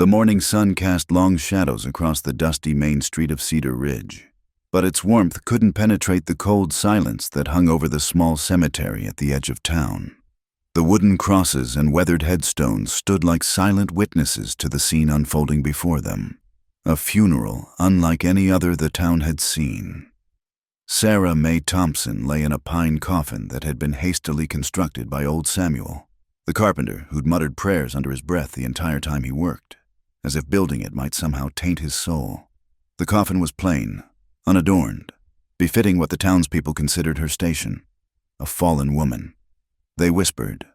The morning sun cast long shadows across the dusty main street of Cedar Ridge, but its warmth couldn't penetrate the cold silence that hung over the small cemetery at the edge of town. The wooden crosses and weathered headstones stood like silent witnesses to the scene unfolding before them, a funeral unlike any other the town had seen. Sarah Mae Thompson lay in a pine coffin that had been hastily constructed by old Samuel, the carpenter who'd muttered prayers under his breath the entire time he worked, as if building it might somehow taint his soul. The coffin was plain, unadorned, befitting what the townspeople considered her station, a fallen woman. They whispered,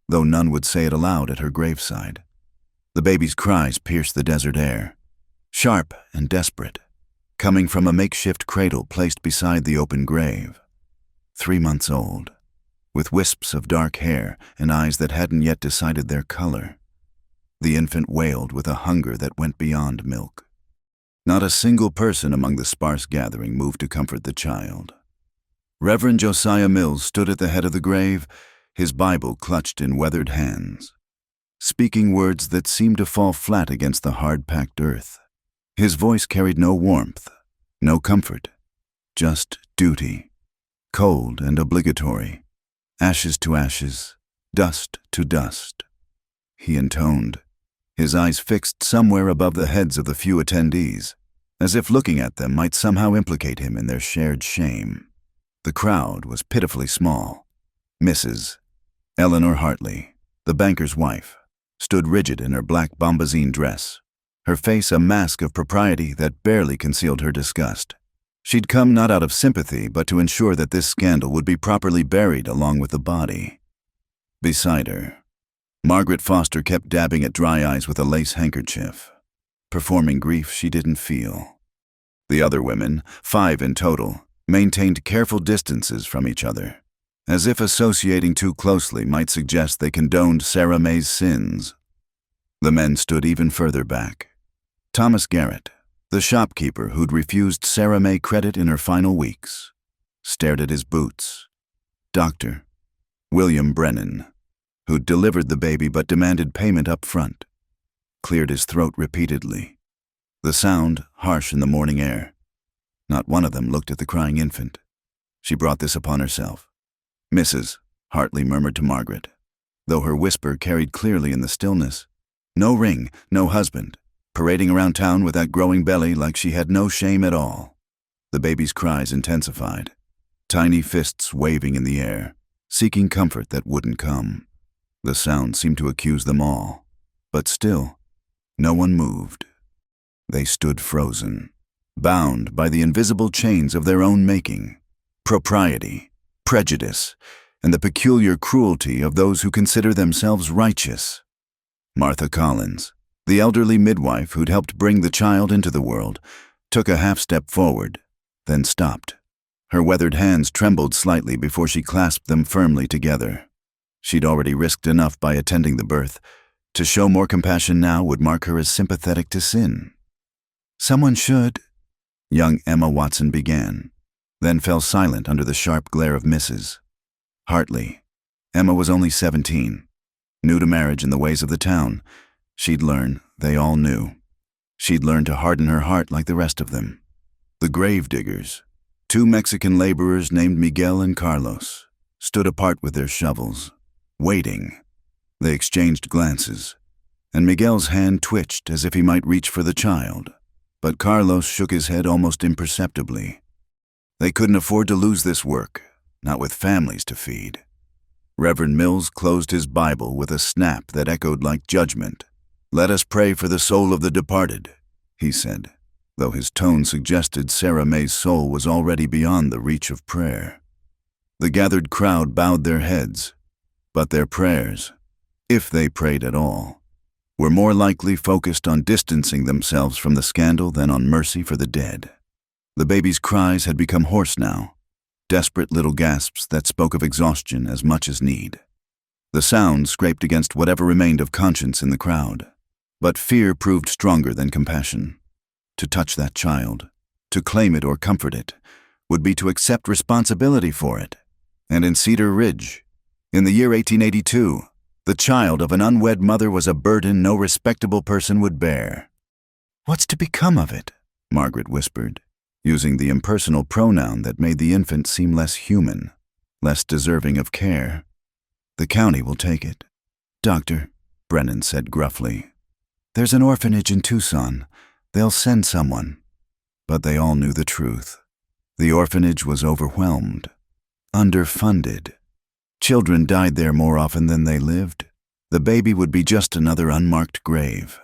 though none would say it aloud at her graveside. The baby's cries pierced the desert air, sharp and desperate, coming from a makeshift cradle placed beside the open grave. 3 months old, with wisps of dark hair and eyes that hadn't yet decided their color. The infant wailed with a hunger that went beyond milk. Not a single person among the sparse gathering moved to comfort the child. Reverend Josiah Mills stood at the head of the grave, his Bible clutched in weathered hands, speaking words that seemed to fall flat against the hard-packed earth. His voice carried no warmth, no comfort, just duty, cold and obligatory, ashes to ashes, dust to dust. He intoned, his eyes fixed somewhere above the heads of the few attendees, as if looking at them might somehow implicate him in their shared shame. The crowd was pitifully small. Mrs. Eleanor Hartley, the banker's wife, stood rigid in her black bombazine dress, her face a mask of propriety that barely concealed her disgust. She'd come not out of sympathy, but to ensure that this scandal would be properly buried along with the body. Beside her, Margaret Foster kept dabbing at dry eyes with a lace handkerchief, performing grief she didn't feel. The other women, 5 in total, maintained careful distances from each other, as if associating too closely might suggest they condoned Sarah Mae's sins. The men stood even further back. Thomas Garrett, the shopkeeper who'd refused Sarah Mae credit in her final weeks, stared at his boots. Dr. William Brennan, who'd delivered the baby but demanded payment up front, cleared his throat repeatedly, the sound harsh in the morning air. Not one of them looked at the crying infant. She brought this upon herself. Mrs. Hartley murmured to Margaret, though her whisper carried clearly in the stillness. No ring, no husband, parading around town with that growing belly like she had no shame at all. The baby's cries intensified, tiny fists waving in the air, seeking comfort that wouldn't come. The sound seemed to accuse them all, but still, no one moved. They stood frozen, bound by the invisible chains of their own making, propriety, prejudice, and the peculiar cruelty of those who consider themselves righteous. Martha Collins, the elderly midwife who'd helped bring the child into the world, took a half-step forward, then stopped. Her weathered hands trembled slightly before she clasped them firmly together. She'd already risked enough by attending the birth. To show more compassion now would mark her as sympathetic to sin. "Someone should," young Emma Watson began, then fell silent under the sharp glare of Mrs. Hartley. Emma was only 17, new to marriage and the ways of the town. She'd learn, they all knew. She'd learn to harden her heart like the rest of them. The grave diggers, 2 Mexican laborers named Miguel and Carlos, stood apart with their shovels, waiting. They exchanged glances, and Miguel's hand twitched as if he might reach for the child, but Carlos shook his head almost imperceptibly. They couldn't afford to lose this work, not with families to feed. Reverend Mills closed his Bible with a snap that echoed like judgment. "Let us pray for the soul of the departed," he said, though his tone suggested Sarah Mae's soul was already beyond the reach of prayer. The gathered crowd bowed their heads, but their prayers, if they prayed at all, were more likely focused on distancing themselves from the scandal than on mercy for the dead. The baby's cries had become hoarse now, desperate little gasps that spoke of exhaustion as much as need. The sound scraped against whatever remained of conscience in the crowd, but fear proved stronger than compassion. To touch that child, to claim it or comfort it, would be to accept responsibility for it. And in Cedar Ridge, in the year 1882, The child of an unwed mother was a burden no respectable person would bear. "What's to become of it?" Margaret whispered, using the impersonal pronoun that made the infant seem less human, less deserving of care. "The county will take it." "Doctor," Brennan said gruffly, "there's an orphanage in Tucson. They'll send someone." But they all knew the truth. The orphanage was overwhelmed, underfunded. Children died there more often than they lived. The baby would be just another unmarked grave,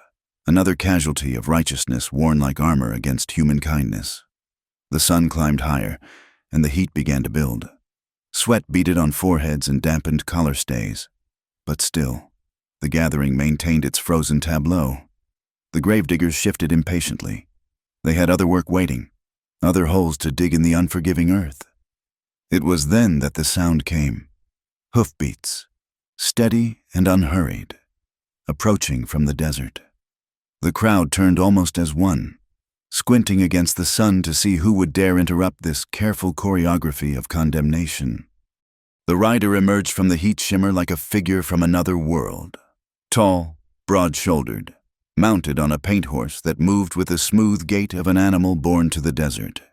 another casualty of righteousness worn like armor against human kindness. The sun climbed higher, and the heat began to build. Sweat beaded on foreheads and dampened collar stays. But still, the gathering maintained its frozen tableau. The gravediggers shifted impatiently. They had other work waiting, other holes to dig in the unforgiving earth. It was then that the sound came. Hoofbeats, steady and unhurried, approaching from the desert. The crowd turned almost as one, squinting against the sun to see who would dare interrupt this careful choreography of condemnation. The rider emerged from the heat shimmer like a figure from another world. Tall, broad-shouldered, mounted on a paint horse that moved with the smooth gait of an animal born to the desert.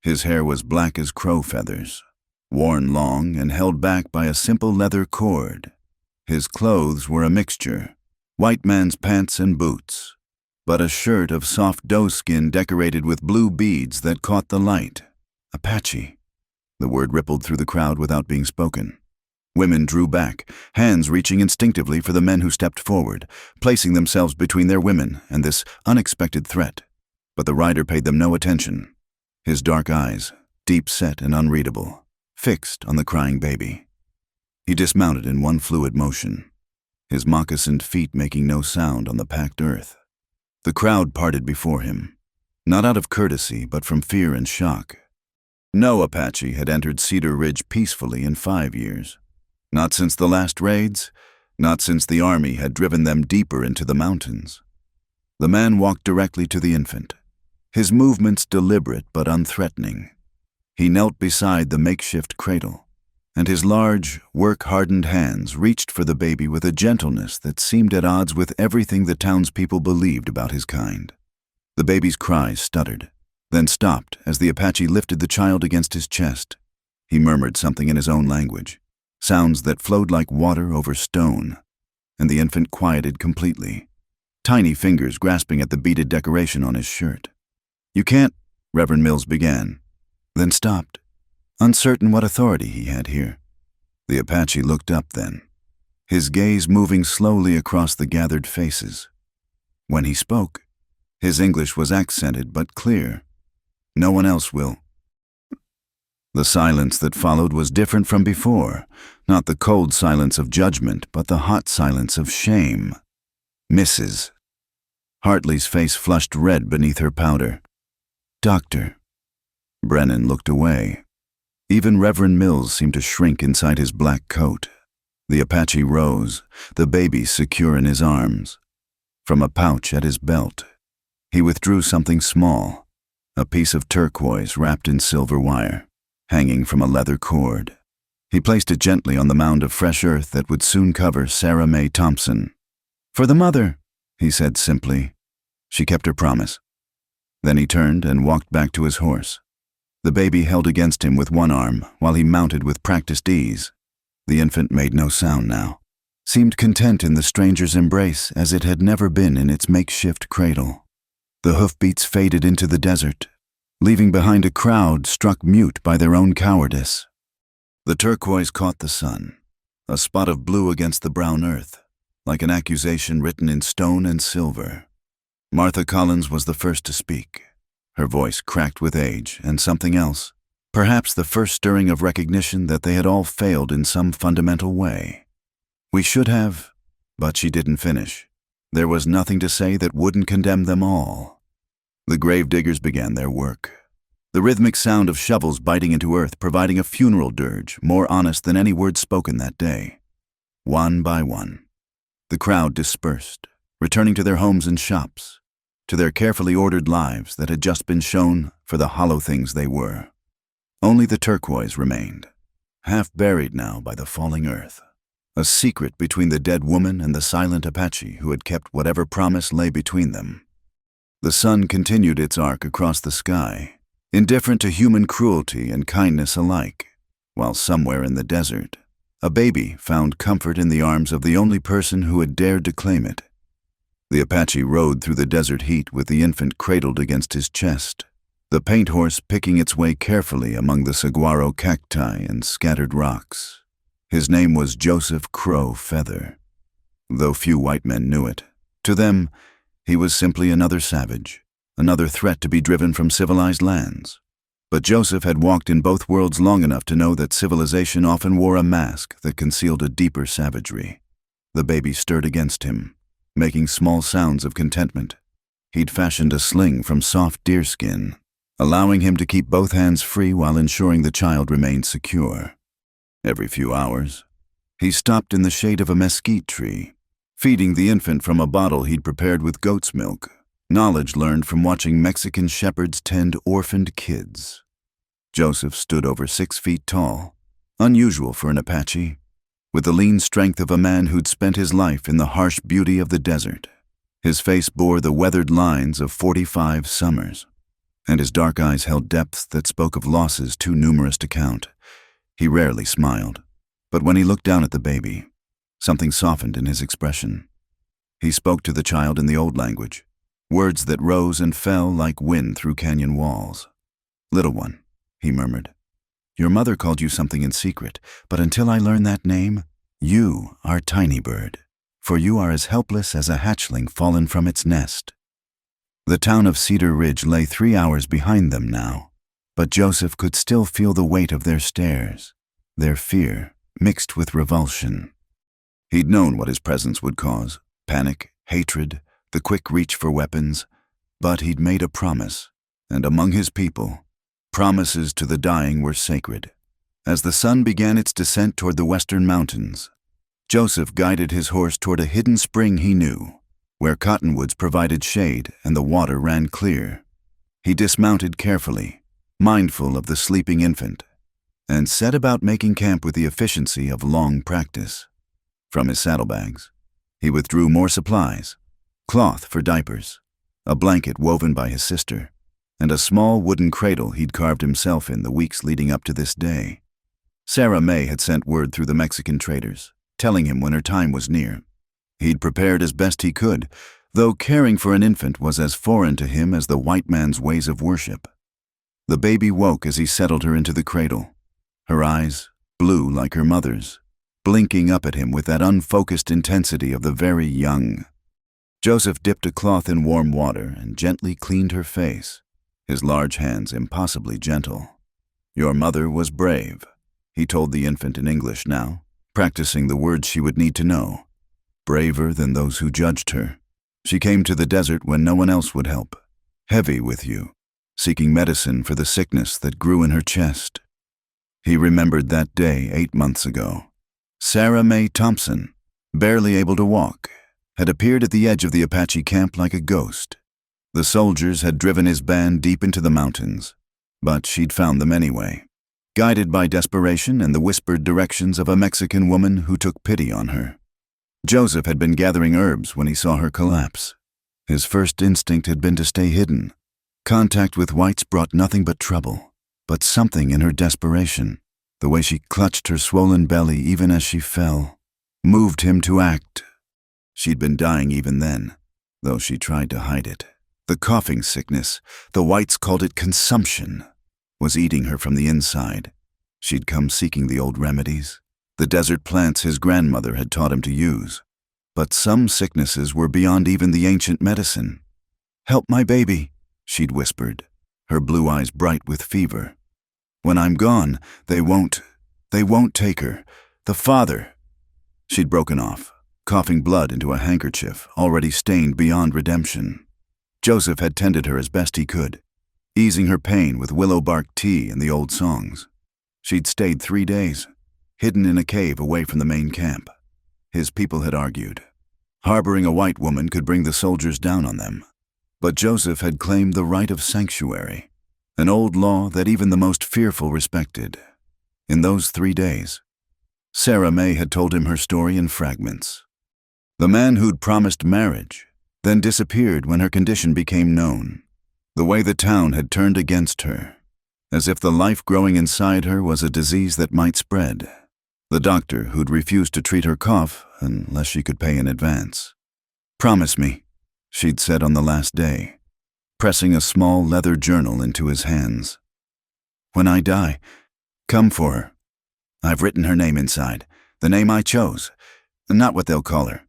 His hair was black as crow feathers, worn long and held back by a simple leather cord. His clothes were a mixture, white man's pants and boots, but a shirt of soft doeskin decorated with blue beads that caught the light. Apache. The word rippled through the crowd without being spoken. Women drew back, hands reaching instinctively for the men who stepped forward, placing themselves between their women and this unexpected threat. But the rider paid them no attention. His dark eyes, deep-set and unreadable, fixed on the crying baby. He dismounted in one fluid motion, his moccasined feet making no sound on the packed earth. The crowd parted before him, not out of courtesy but from fear and shock. No Apache had entered Cedar Ridge peacefully in 5 years. Not since the last raids, not since the army had driven them deeper into the mountains. The man walked directly to the infant, his movements deliberate but unthreatening. He knelt beside the makeshift cradle, and his large, work-hardened hands reached for the baby with a gentleness that seemed at odds with everything the townspeople believed about his kind. The baby's cries stuttered, then stopped as the Apache lifted the child against his chest. He murmured something in his own language, sounds that flowed like water over stone, and the infant quieted completely, tiny fingers grasping at the beaded decoration on his shirt. "You can't," Reverend Mills began, then stopped, uncertain what authority he had here. The Apache looked up then, his gaze moving slowly across the gathered faces. When he spoke, his English was accented but clear. "No one else will." The silence that followed was different from before, not the cold silence of judgment, but the hot silence of shame. "Mrs." Hartley's face flushed red beneath her powder. "Doctor." Brennan looked away. Even Reverend Mills seemed to shrink inside his black coat. The Apache rose, the baby secure in his arms. From a pouch at his belt, he withdrew something small, a piece of turquoise wrapped in silver wire, hanging from a leather cord. He placed it gently on the mound of fresh earth that would soon cover Sarah Mae Thompson. "For the mother," he said simply. She kept her promise. Then he turned and walked back to his horse. The baby held against him with one arm while he mounted with practiced ease. The infant made no sound now, seemed content in the stranger's embrace as it had never been in its makeshift cradle. The hoofbeats faded into the desert, leaving behind a crowd struck mute by their own cowardice. The turquoise caught the sun, a spot of blue against the brown earth, like an accusation written in stone and silver. Martha Collins was the first to speak, her voice cracked with age and something else, perhaps the first stirring of recognition that they had all failed in some fundamental way. "We should have," but she didn't finish. There was nothing to say that wouldn't condemn them all. The gravediggers began their work, the rhythmic sound of shovels biting into earth providing a funeral dirge more honest than any word spoken that day. One by one, the crowd dispersed, returning to their homes and shops, to their carefully ordered lives that had just been shown for the hollow things they were. Only the turquoise remained, half buried now by the falling earth, a secret between the dead woman and the silent Apache who had kept whatever promise lay between them. The sun continued its arc across the sky, indifferent to human cruelty and kindness alike, while somewhere in the desert, a baby found comfort in the arms of the only person who had dared to claim it. The Apache rode through the desert heat with the infant cradled against his chest, the paint horse picking its way carefully among the saguaro cacti and scattered rocks. His name was Joseph Crow Feather. Though few white men knew it, to them, he was simply another savage, another threat to be driven from civilized lands. But Joseph had walked in both worlds long enough to know that civilization often wore a mask that concealed a deeper savagery. The baby stirred against him, making small sounds of contentment. He'd fashioned a sling from soft deerskin, allowing him to keep both hands free while ensuring the child remained secure. Every few hours, he stopped in the shade of a mesquite tree, feeding the infant from a bottle he'd prepared with goat's milk, knowledge learned from watching Mexican shepherds tend orphaned kids. Joseph stood over 6 feet tall, unusual for an Apache, with the lean strength of a man who'd spent his life in the harsh beauty of the desert. His face bore the weathered lines of 45 summers, and his dark eyes held depths that spoke of losses too numerous to count. He rarely smiled, but when he looked down at the baby, something softened in his expression. He spoke to the child in the old language, words that rose and fell like wind through canyon walls. "Little one," he murmured, "your mother called you something in secret, but until I learn that name, you are Tiny Bird, for you are as helpless as a hatchling fallen from its nest." The town of Cedar Ridge lay 3 hours behind them now, but Joseph could still feel the weight of their stares, their fear mixed with revulsion. He'd known what his presence would cause: panic, hatred, the quick reach for weapons, but he'd made a promise, and among his people, promises to the dying were sacred. As the sun began its descent toward the western mountains, Joseph guided his horse toward a hidden spring he knew, where cottonwoods provided shade and the water ran clear. He dismounted carefully, mindful of the sleeping infant, and set about making camp with the efficiency of long practice. From his saddlebags, he withdrew more supplies: cloth for diapers, a blanket woven by his sister, and a small wooden cradle he'd carved himself in the weeks leading up to this day. Sarah May had sent word through the Mexican traders, telling him when her time was near. He'd prepared as best he could, though caring for an infant was as foreign to him as the white man's ways of worship. The baby woke as he settled her into the cradle, her eyes, blue like her mother's, blinking up at him with that unfocused intensity of the very young. Joseph dipped a cloth in warm water and gently cleaned her face, his large hands impossibly gentle. "Your mother was brave," he told the infant in English now, practicing the words she would need to know. "Braver than those who judged her. She came to the desert when no one else would help, heavy with you, seeking medicine for the sickness that grew in her chest." He remembered that day 8 months ago. Sarah May Thompson, barely able to walk, had appeared at the edge of the Apache camp like a ghost. The soldiers had driven his band deep into the mountains, but she'd found them anyway, guided by desperation and the whispered directions of a Mexican woman who took pity on her. Joseph had been gathering herbs when he saw her collapse. His first instinct had been to stay hidden. Contact with whites brought nothing but trouble, but something in her desperation, the way she clutched her swollen belly even as she fell, moved him to act. She'd been dying even then, though she tried to hide it. The coughing sickness, the whites called it consumption, was eating her from the inside. She'd come seeking the old remedies, the desert plants his grandmother had taught him to use. But some sicknesses were beyond even the ancient medicine. "Help my baby," she'd whispered, her blue eyes bright with fever. "When I'm gone, they won't take her. The father." She'd broken off, coughing blood into a handkerchief already stained beyond redemption. Joseph had tended her as best he could, easing her pain with willow bark tea and the old songs. She'd stayed 3 days, hidden in a cave away from the main camp. His people had argued. Harboring a white woman could bring the soldiers down on them. But Joseph had claimed the right of sanctuary, an old law that even the most fearful respected. In those 3 days, Sarah May had told him her story in fragments. The man who'd promised marriage, then disappeared when her condition became known. The way the town had turned against her, as if the life growing inside her was a disease that might spread. The doctor who'd refused to treat her cough unless she could pay in advance. "Promise me," she'd said on the last day, pressing a small leather journal into his hands. "When I die, come for her. I've written her name inside, the name I chose, not what they'll call her."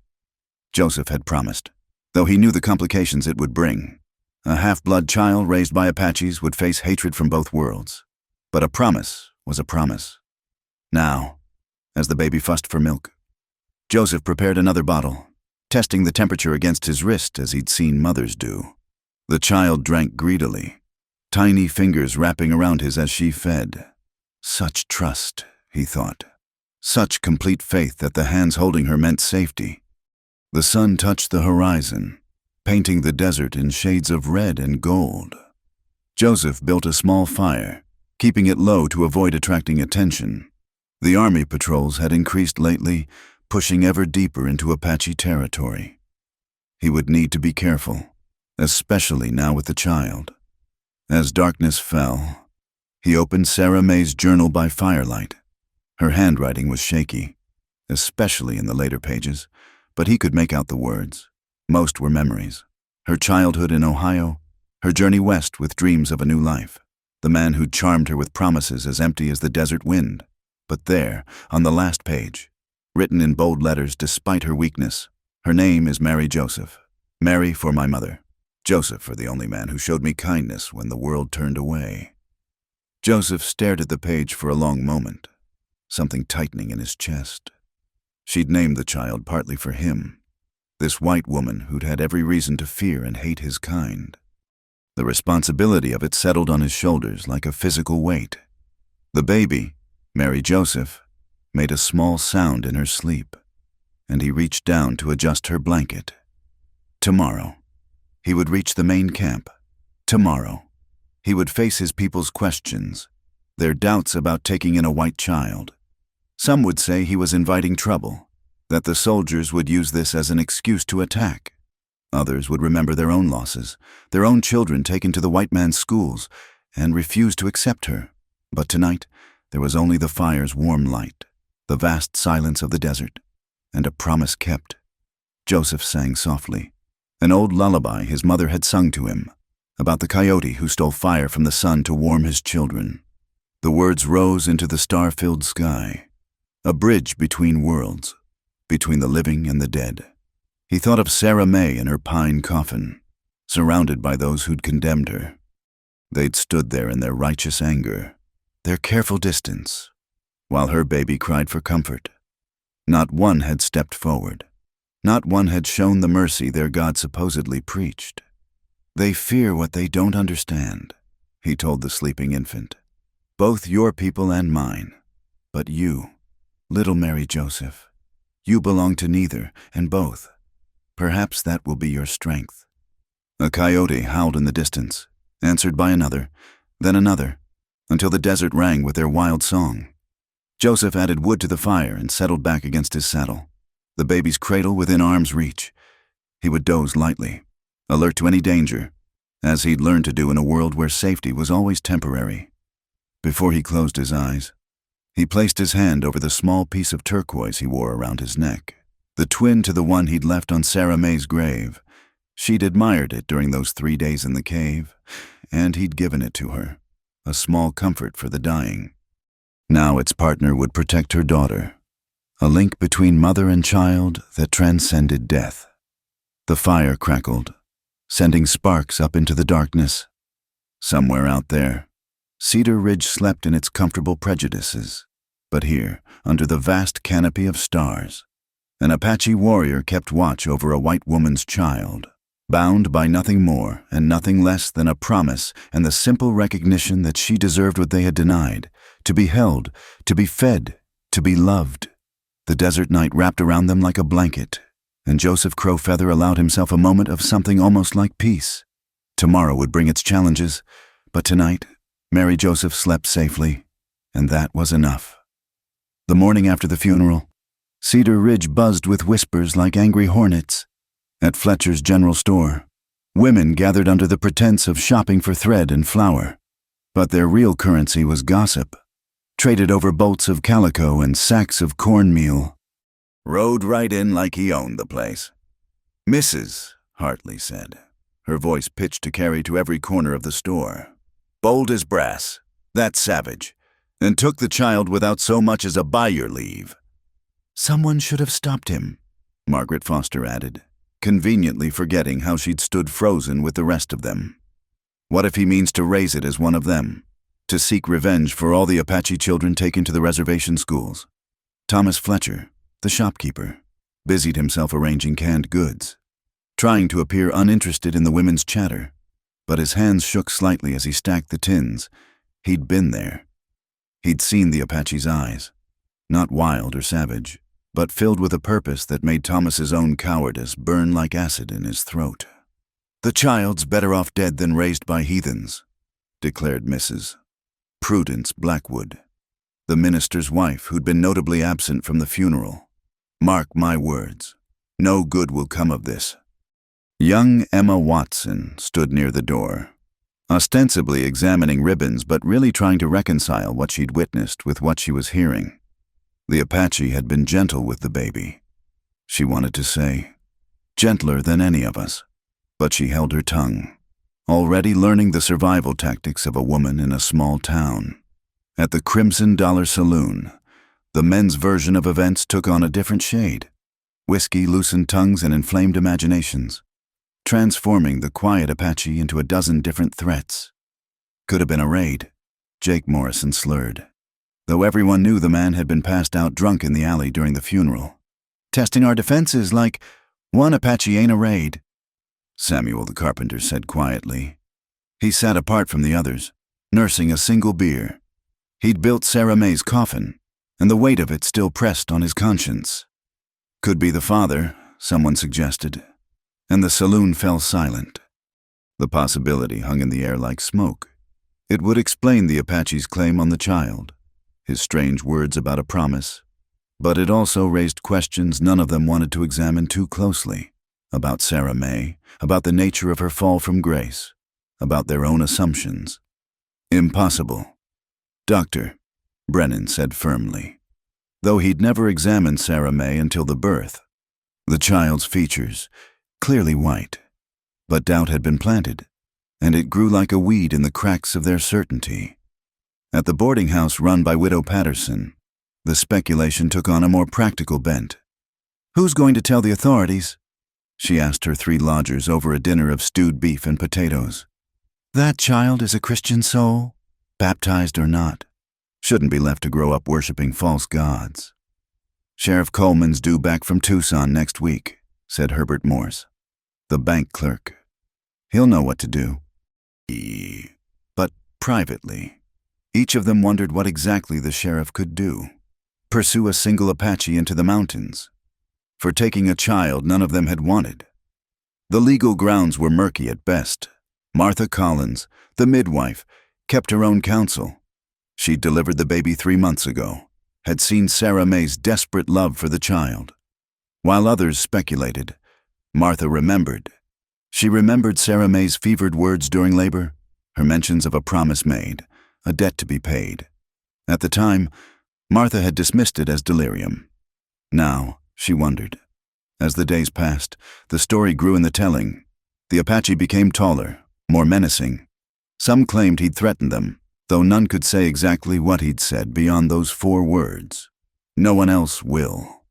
Joseph had promised, though he knew the complications it would bring. A half-blood child raised by Apaches would face hatred from both worlds. But a promise was a promise. Now, as the baby fussed for milk, Joseph prepared another bottle, testing the temperature against his wrist as he'd seen mothers do. The child drank greedily, tiny fingers wrapping around his as she fed. Such trust, he thought. Such complete faith that the hands holding her meant safety. The sun touched the horizon, painting the desert in shades of red and gold. Joseph built a small fire, keeping it low to avoid attracting attention. The army patrols had increased lately, pushing ever deeper into Apache territory. He would need to be careful, especially now with the child. As darkness fell, he opened Sarah May's journal by firelight. Her handwriting was shaky, especially in the later pages, but he could make out the words. Most were memories. Her childhood in Ohio, her journey west with dreams of a new life, the man who'd charmed her with promises as empty as the desert wind. But there, on the last page, written in bold letters despite her weakness, her name is Mary Joseph. Mary for my mother. Joseph for the only man who showed me kindness when the world turned away. Joseph stared at the page for a long moment, something tightening in his chest. She'd named the child partly for him, this white woman who'd had every reason to fear and hate his kind. The responsibility of it settled on his shoulders like a physical weight. The baby, Mary Joseph, made a small sound in her sleep, and he reached down to adjust her blanket. Tomorrow, he would reach the main camp. Tomorrow, he would face his people's questions, their doubts about taking in a white child. Some would say he was inviting trouble, that the soldiers would use this as an excuse to attack. Others would remember their own losses, their own children taken to the white man's schools, and refuse to accept her. But tonight, there was only the fire's warm light, the vast silence of the desert, and a promise kept. Joseph sang softly, an old lullaby his mother had sung to him, about the coyote who stole fire from the sun to warm his children. The words rose into the star-filled sky, a bridge between worlds, between the living and the dead. He thought of Sarah May in her pine coffin, surrounded by those who'd condemned her. They'd stood there in their righteous anger, their careful distance, while her baby cried for comfort. Not one had stepped forward. Not one had shown the mercy their God supposedly preached. "They fear what they don't understand," he told the sleeping infant. "Both your people and mine. But you, little Mary Joseph, you belong to neither and both. Perhaps that will be your strength." A coyote howled in the distance, answered by another, then another, until the desert rang with their wild song. Joseph added wood to the fire and settled back against his saddle, the baby's cradle within arm's reach. He would doze lightly, alert to any danger, as he'd learned to do in a world where safety was always temporary. Before he closed his eyes, he placed his hand over the small piece of turquoise he wore around his neck, the twin to the one he'd left on Sarah May's grave. She'd admired it during those 3 days in the cave, and he'd given it to her, a small comfort for the dying. Now its partner would protect her daughter, a link between mother and child that transcended death. The fire crackled, sending sparks up into the darkness. Somewhere out there, Cedar Ridge slept in its comfortable prejudices, but here, under the vast canopy of stars, an Apache warrior kept watch over a white woman's child, bound by nothing more and nothing less than a promise and the simple recognition that she deserved what they had denied, to be held, to be fed, to be loved. The desert night wrapped around them like a blanket, and Joseph Crowfeather allowed himself a moment of something almost like peace. Tomorrow would bring its challenges, but tonight, Mary Joseph slept safely, and that was enough. The morning after the funeral, Cedar Ridge buzzed with whispers like angry hornets. At Fletcher's general store, women gathered under the pretense of shopping for thread and flour. But their real currency was gossip, traded over bolts of calico and sacks of cornmeal. Rode right in like he owned the place. "Mrs." Hartley said, her voice pitched to carry to every corner of the store. "Bold as brass, that savage, and took the child without so much as a buy your leave." "Someone should have stopped him," Margaret Foster added, conveniently forgetting how she'd stood frozen with the rest of them. What if he means to raise it as one of them, to seek revenge for all the Apache children taken to the reservation schools? Thomas Fletcher, the shopkeeper, busied himself arranging canned goods, trying to appear uninterested in the women's chatter, but his hands shook slightly as he stacked the tins. He'd been there. He'd seen the Apache's eyes, not wild or savage, but filled with a purpose that made Thomas's own cowardice burn like acid in his throat. "The child's better off dead than raised by heathens," declared Mrs. Prudence Blackwood, the minister's wife who'd been notably absent from the funeral. "Mark my words, no good will come of this." Young Emma Watson stood near the door, ostensibly examining ribbons but really trying to reconcile what she'd witnessed with what she was hearing. The Apache had been gentle with the baby. She wanted to say, gentler than any of us, but she held her tongue, already learning the survival tactics of a woman in a small town. At the Crimson Dollar Saloon, the men's version of events took on a different shade. Whiskey loosened tongues and inflamed imaginations, transforming the quiet Apache into a dozen different threats. "Could have been a raid," Jake Morrison slurred, though everyone knew the man had been passed out drunk in the alley during the funeral. "Testing our defenses like one Apache ain't a raid," Samuel the carpenter said quietly. He sat apart from the others, nursing a single beer. He'd built Sarah May's coffin, and the weight of it still pressed on his conscience. "Could be the father," someone suggested, and the saloon fell silent. The possibility hung in the air like smoke. It would explain the Apache's claim on the child, his strange words about a promise, but it also raised questions none of them wanted to examine too closely, about Sarah May, about the nature of her fall from grace, about their own assumptions. "Impossible, Doctor," Brennan said firmly, though he'd never examined Sarah May until the birth. The child's features, clearly white, but doubt had been planted, and it grew like a weed in the cracks of their certainty. At the boarding house run by Widow Patterson, the speculation took on a more practical bent. "Who's going to tell the authorities?" she asked her 3 lodgers over a dinner of stewed beef and potatoes. "That child is a Christian soul, baptized or not. Shouldn't be left to grow up worshiping false gods." "Sheriff Coleman's due back from Tucson next week," said Herbert Morse, the bank clerk. "He'll know what to do." But privately, each of them wondered what exactly the sheriff could do. Pursue a single Apache into the mountains, for taking a child none of them had wanted. The legal grounds were murky at best. Martha Collins, the midwife, kept her own counsel. She'd delivered the baby 3 months ago, had seen Sarah May's desperate love for the child. While others speculated, Martha remembered. She remembered Sarah May's fevered words during labor, her mentions of a promise made, a debt to be paid. At the time, Martha had dismissed it as delirium. Now, she wondered. As the days passed, the story grew in the telling. The Apache became taller, more menacing. Some claimed he'd threatened them, though none could say exactly what he'd said beyond those 4 words. "No one else will."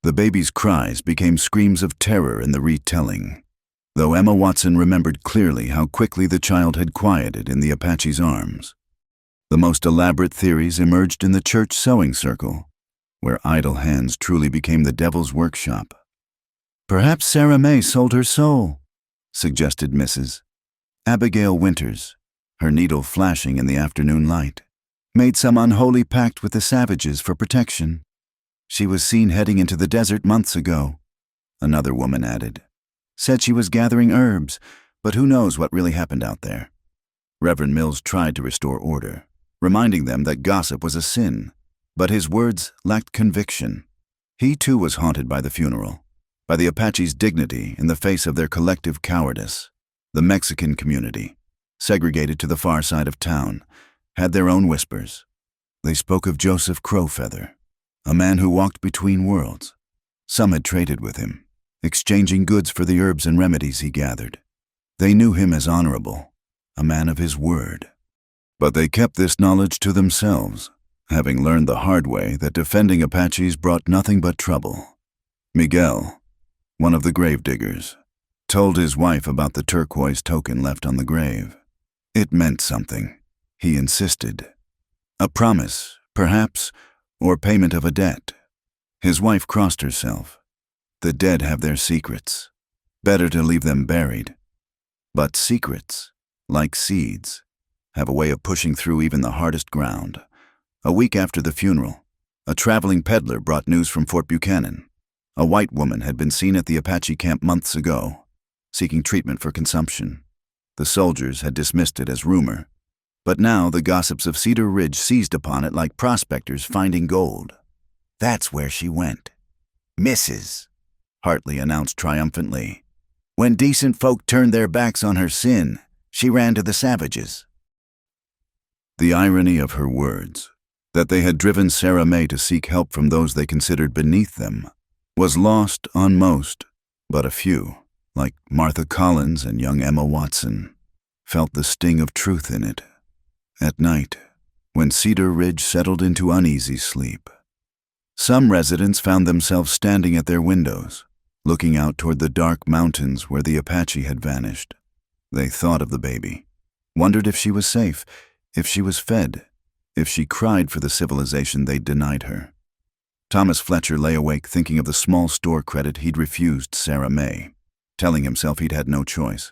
The baby's cries became screams of terror in the retelling, though Emma Watson remembered clearly how quickly the child had quieted in the Apache's arms. The most elaborate theories emerged in the church sewing circle, where idle hands truly became the devil's workshop. "Perhaps Sarah May sold her soul," suggested Mrs. Abigail Winters, her needle flashing in the afternoon light. "Made some unholy pact with the savages for protection. She was seen heading into the desert months ago," another woman added. "Said she was gathering herbs, but who knows what really happened out there." Reverend Mills tried to restore order, reminding them that gossip was a sin, But his words lacked conviction. He too was haunted by the funeral, by the Apache's dignity in the face of their collective cowardice. The Mexican community, segregated to the far side of town, had their own whispers. They spoke of Joseph Crowfeather, a man who walked between worlds. Some had traded with him, exchanging goods for the herbs and remedies he gathered. They knew him as honorable, a man of his word. But they kept this knowledge to themselves, having learned the hard way that defending Apaches brought nothing but trouble. Miguel, one of the gravediggers, told his wife about the turquoise token left on the grave. It meant something, he insisted. A promise, perhaps, or payment of a debt. His wife crossed herself. The dead have their secrets. Better to leave them buried. But secrets, like seeds, have a way of pushing through even the hardest ground. A week after the funeral, a traveling peddler brought news from Fort Buchanan. A white woman had been seen at the Apache camp months ago, seeking treatment for consumption. The soldiers had dismissed it as rumor, but now the gossips of Cedar Ridge seized upon it like prospectors finding gold. That's where she went. Mrs. Hartley announced triumphantly. When decent folk turned their backs on her sin, she ran to the savages. The irony of her words, that they had driven Sarah May to seek help from those they considered beneath them, was lost on most, but a few, like Martha Collins and young Emma Watson, felt the sting of truth in it. At night, when Cedar Ridge settled into uneasy sleep, some residents found themselves standing at their windows, looking out toward the dark mountains where the Apache had vanished. They thought of the baby, wondered if she was safe, if she was fed, if she cried for the civilization they'd denied her. Thomas Fletcher lay awake thinking of the small store credit he'd refused Sarah May, telling himself he'd had no choice,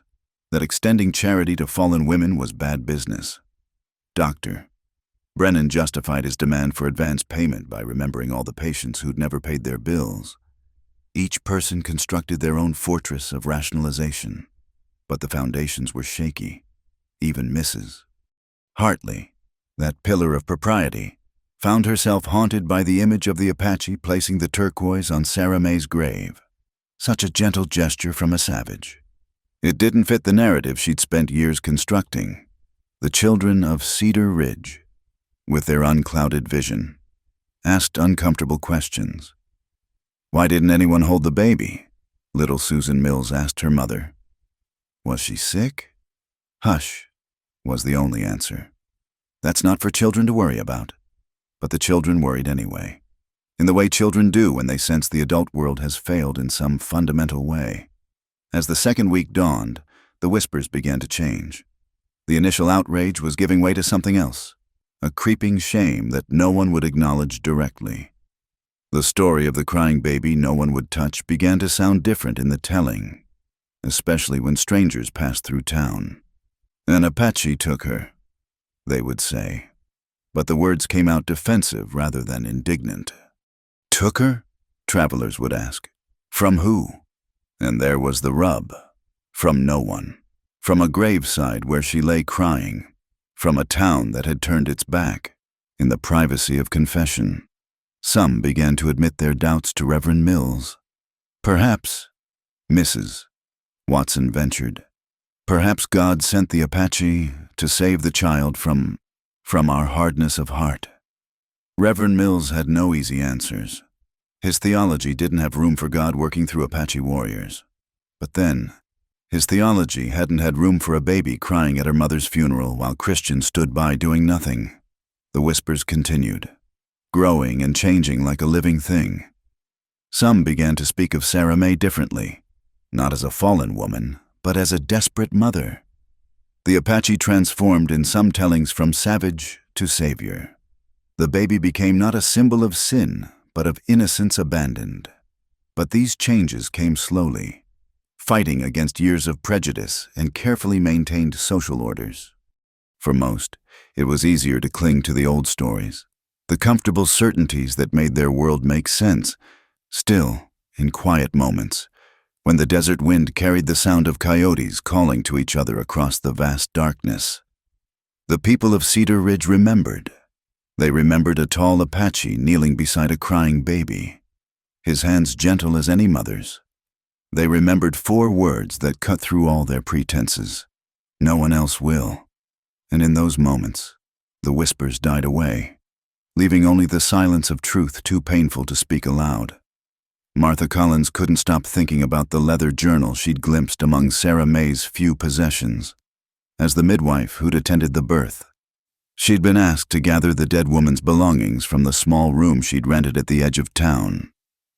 that extending charity to fallen women was bad business. Doctor. Brennan justified his demand for advance payment by remembering all the patients who'd never paid their bills. Each person constructed their own fortress of rationalization, but the foundations were shaky, even Mrs. Hartley, that pillar of propriety, found herself haunted by the image of the Apache placing the turquoise on Sarah May's grave. Such a gentle gesture from a savage. It didn't fit the narrative she'd spent years constructing. The children of Cedar Ridge, with their unclouded vision, asked uncomfortable questions. Why didn't anyone hold the baby? Little Susan Mills asked her mother. Was she sick? Hush, was the only answer. That's not for children to worry about. But the children worried anyway, in the way children do when they sense the adult world has failed in some fundamental way. As the second week dawned, the whispers began to change. The initial outrage was giving way to something else, a creeping shame that no one would acknowledge directly. The story of the crying baby no one would touch began to sound different in the telling, especially when strangers passed through town. An Apache took her, they would say, but the words came out defensive rather than indignant. Took her? Travelers would ask. From who? And there was the rub. From no one. From a graveside where she lay crying. From a town that had turned its back. In the privacy of confession, some began to admit their doubts to Reverend Mills. Perhaps, Mrs. Watson ventured, perhaps God sent the Apache to save the child from our hardness of heart. Reverend Mills had no easy answers. His theology didn't have room for God working through Apache warriors. But then, his theology hadn't had room for a baby crying at her mother's funeral while Christians stood by doing nothing. The whispers continued, growing and changing like a living thing. Some began to speak of Sarah May differently, not as a fallen woman, but as a desperate mother. The Apache transformed in some tellings from savage to savior. The baby became not a symbol of sin, but of innocence abandoned. But these changes came slowly, fighting against years of prejudice and carefully maintained social orders. For most, it was easier to cling to the old stories, the comfortable certainties that made their world make sense. Still, in quiet moments, when the desert wind carried the sound of coyotes calling to each other across the vast darkness, the people of Cedar Ridge remembered. They remembered a tall Apache kneeling beside a crying baby, his hands gentle as any mother's. They remembered 4 words that cut through all their pretenses. No one else will. And in those moments, the whispers died away, leaving only the silence of truth too painful to speak aloud. Martha Collins couldn't stop thinking about the leather journal she'd glimpsed among Sarah May's few possessions. As the midwife who'd attended the birth, she'd been asked to gather the dead woman's belongings from the small room she'd rented at the edge of town.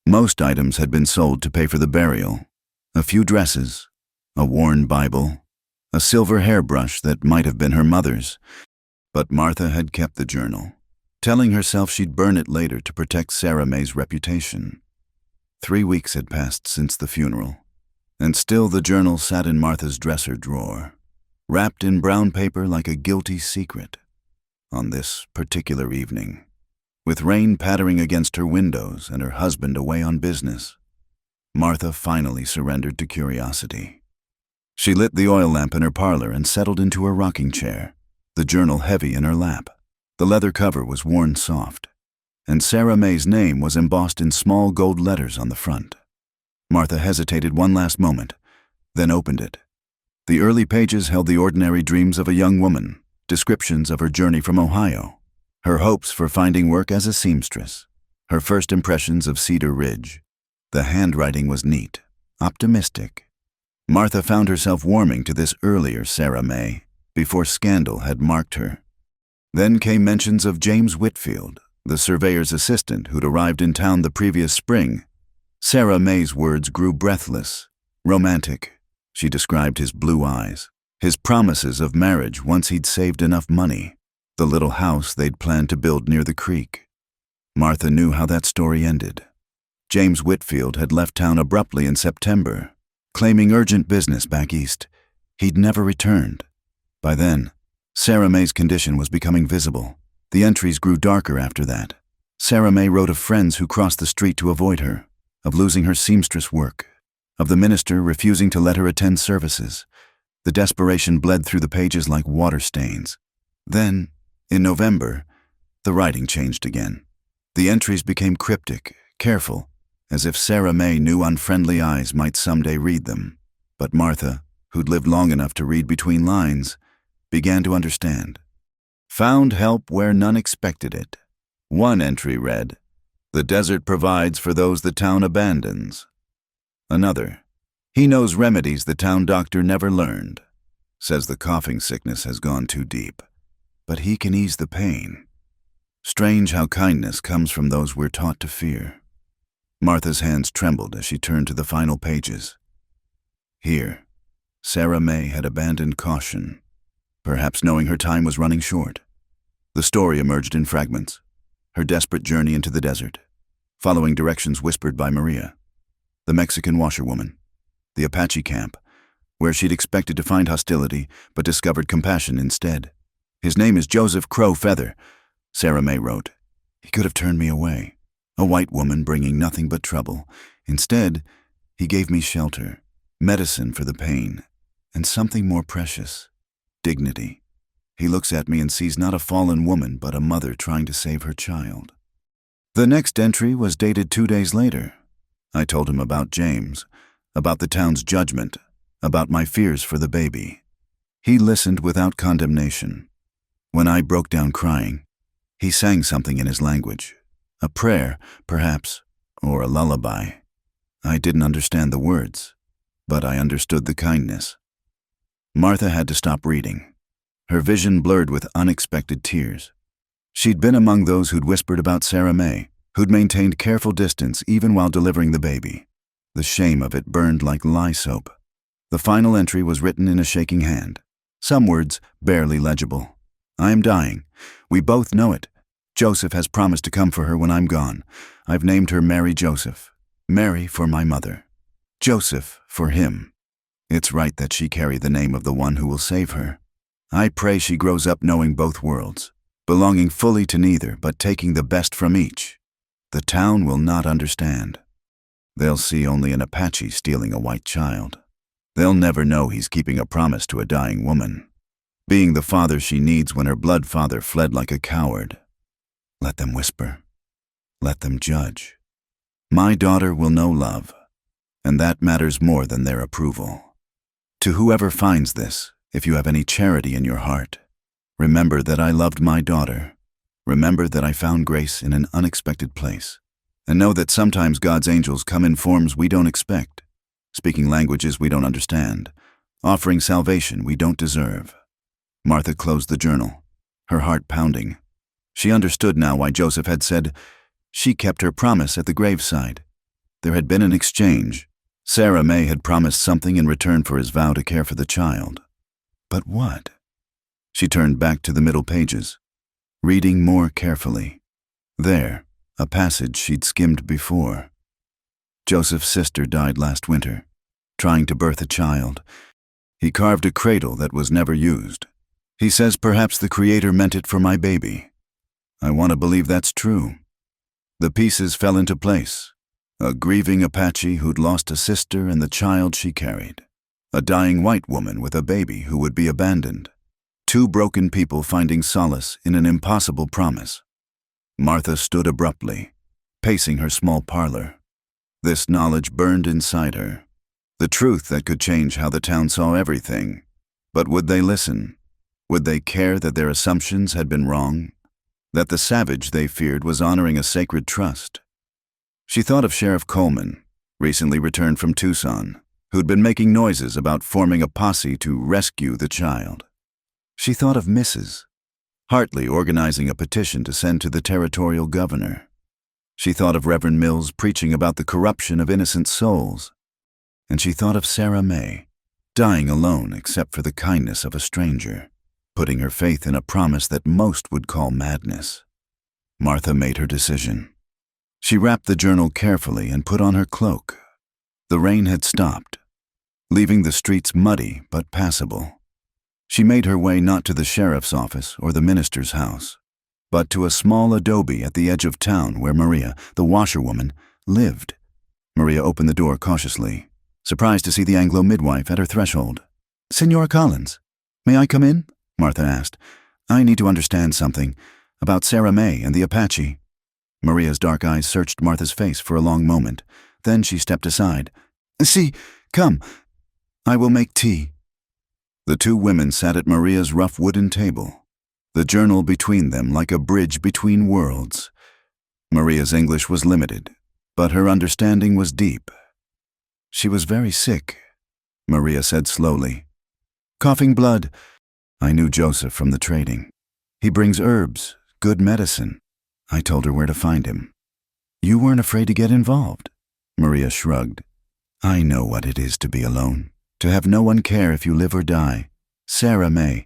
Most items had been sold to pay for the burial. A few dresses, a worn Bible, a silver hairbrush that might have been her mother's. But Martha had kept the journal, telling herself she'd burn it later to protect Sarah May's reputation. 3 weeks had passed since the funeral, and still the journal sat in Martha's dresser drawer, wrapped in brown paper like a guilty secret. On this particular evening, with rain pattering against her windows and her husband away on business, Martha finally surrendered to curiosity. She lit the oil lamp in her parlor and settled into her rocking chair, the journal heavy in her lap. The leather cover was worn soft, and Sarah May's name was embossed in small gold letters on the front. Martha hesitated one last moment, then opened it. The early pages held the ordinary dreams of a young woman, descriptions of her journey from Ohio, her hopes for finding work as a seamstress, her first impressions of Cedar Ridge. The handwriting was neat, optimistic. Martha found herself warming to this earlier Sarah May, before scandal had marked her. Then came mentions of James Whitfield, the surveyor's assistant who'd arrived in town the previous spring. Sarah May's words grew breathless, romantic. She described his blue eyes, his promises of marriage once he'd saved enough money, the little house they'd planned to build near the creek. Martha knew how that story ended. James Whitfield had left town abruptly in September, claiming urgent business back east. He'd never returned. By then, Sarah May's condition was becoming visible. The entries grew darker after that. Sarah May wrote of friends who crossed the street to avoid her, of losing her seamstress work, of the minister refusing to let her attend services. The desperation bled through the pages like water stains. Then, in November, the writing changed again. The entries became cryptic, careful, as if Sarah May knew unfriendly eyes might someday read them. But Martha, who'd lived long enough to read between lines, began to understand. Found help where none expected it. One entry read, "The desert provides for those the town abandons." Another, "He knows remedies the town doctor never learned. Says the coughing sickness has gone too deep, but he can ease the pain." Strange how kindness comes from those we're taught to fear. Martha's hands trembled as she turned to the final pages. Here, Sarah May had abandoned caution, perhaps knowing her time was running short. The story emerged in fragments, her desperate journey into the desert, following directions whispered by Maria, the Mexican washerwoman, the Apache camp, where she'd expected to find hostility but discovered compassion instead. "His name is Joseph Crow Feather," Sarah May wrote. "He could have turned me away. A white woman bringing nothing but trouble. Instead, he gave me shelter, medicine for the pain, and something more precious, dignity. He looks at me and sees not a fallen woman but a mother trying to save her child." The next entry was dated 2 days later. I told him about James, about the town's judgment, about my fears for the baby. He listened without condemnation. When I broke down crying, he sang something in his language. A prayer, perhaps, or a lullaby. I didn't understand the words, but I understood the kindness. Martha had to stop reading. Her vision blurred with unexpected tears. She'd been among those who'd whispered about Sarah May, who'd maintained careful distance even while delivering the baby. The shame of it burned like lye soap. The final entry was written in a shaking hand. Some words barely legible. "I am dying. We both know it. Joseph has promised to come for her when I'm gone. I've named her Mary Joseph. Mary for my mother. Joseph for him. It's right that she carry the name of the one who will save her. I pray she grows up knowing both worlds, belonging fully to neither but taking the best from each. The town will not understand. They'll see only an Apache stealing a white child. They'll never know he's keeping a promise to a dying woman, being the father she needs when her blood father fled like a coward. Let them whisper. Let them judge. My daughter will know love, and that matters more than their approval. To whoever finds this, if you have any charity in your heart, remember that I loved my daughter. Remember that I found grace in an unexpected place. And know that sometimes God's angels come in forms we don't expect, speaking languages we don't understand, offering salvation we don't deserve. Martha closed the journal, her heart pounding. She understood now why Joseph had said she kept her promise at the graveside. There had been an exchange. Sarah May had promised something in return for his vow to care for the child. But what? She turned back to the middle pages, reading more carefully. There, a passage she'd skimmed before. Joseph's sister died last winter, trying to birth a child. He carved a cradle that was never used. He says perhaps the Creator meant it for my baby. I want to believe that's true. The pieces fell into place. A grieving Apache who'd lost a sister and the child she carried. A dying white woman with a baby who would be abandoned. Two broken people finding solace in an impossible promise. Martha stood abruptly, pacing her small parlor. This knowledge burned inside her. The truth that could change how the town saw everything. But would they listen? Would they care that their assumptions had been wrong? That the savage they feared was honoring a sacred trust? She thought of Sheriff Coleman, recently returned from Tucson, who'd been making noises about forming a posse to rescue the child. She thought of Mrs. Hartley organizing a petition to send to the territorial governor. She thought of Reverend Mills preaching about the corruption of innocent souls. And she thought of Sarah May, dying alone except for the kindness of a stranger, putting her faith in a promise that most would call madness. Martha made her decision. She wrapped the journal carefully and put on her cloak. The rain had stopped, leaving the streets muddy but passable. She made her way not to the sheriff's office or the minister's house, but to a small adobe at the edge of town where Maria, the washerwoman, lived. Maria opened the door cautiously, surprised to see the Anglo midwife at her threshold. "Senora Collins, may I come in?" Martha asked. "I need to understand something about Sarah May and the Apache." Maria's dark eyes searched Martha's face for a long moment. Then she stepped aside. "See, come. I will make tea." The two women sat at Maria's rough wooden table, the journal between them like a bridge between worlds. Maria's English was limited, but her understanding was deep. "She was very sick," Maria said slowly. "Coughing blood. I knew Joseph from the trading. He brings herbs, good medicine." I told her where to find him. "You weren't afraid to get involved?" Maria shrugged. "I know what it is to be alone, to have no one care if you live or die. Sarah May,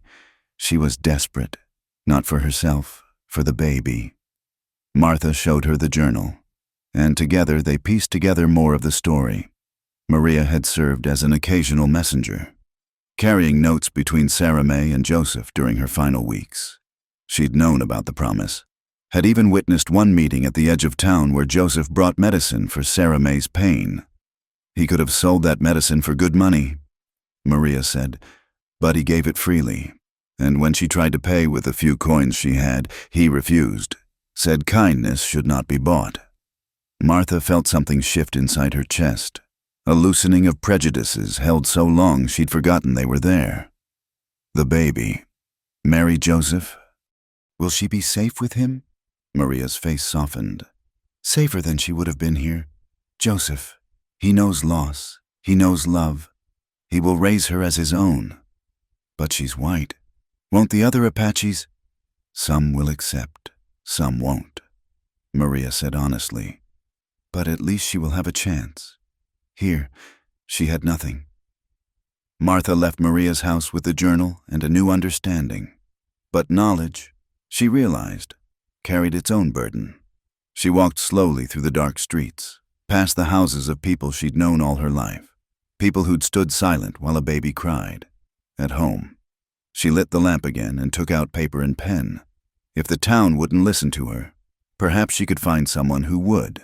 she was desperate, not for herself, for the baby." Martha showed her the journal, and together they pieced together more of the story. Maria had served as an occasional messenger, carrying notes between Sarah May and Joseph during her final weeks. She'd known about the promise, had even witnessed one meeting at the edge of town where Joseph brought medicine for Sarah May's pain. He could have sold that medicine for good money, Maria said, but he gave it freely, and when she tried to pay with the few coins she had, he refused, said kindness should not be bought. Martha felt something shift inside her chest, a loosening of prejudices held so long she'd forgotten they were there. The baby. Marry Joseph? Will she be safe with him? Maria's face softened. Safer than she would have been here. Joseph. He knows loss. He knows love. He will raise her as his own. But she's white. Won't the other Apaches? Some will accept. Some won't, Maria said honestly. But at least she will have a chance. Here, she had nothing. Martha left Maria's house with the journal and a new understanding. But knowledge, she realized, carried its own burden. She walked slowly through the dark streets, past the houses of people she'd known all her life, people who'd stood silent while a baby cried. At home. She lit the lamp again and took out paper and pen. If the town wouldn't listen to her, perhaps she could find someone who would.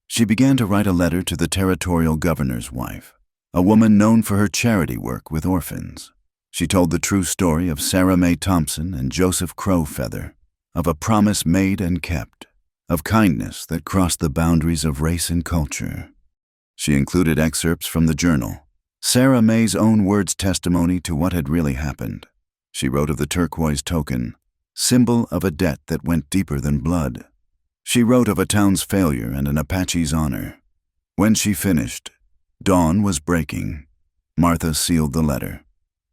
She began to write a letter to the territorial governor's wife, a woman known for her charity work with orphans. She told the true story of Sarah May Thompson and Joseph Crowfeather, of a promise made and kept, of kindness that crossed the boundaries of race and culture. She included excerpts from the journal, Sarah May's own words testimony to what had really happened. She wrote of the turquoise token, symbol of a debt that went deeper than blood. She wrote of a town's failure and an Apache's honor. When she finished, dawn was breaking. Martha sealed the letter,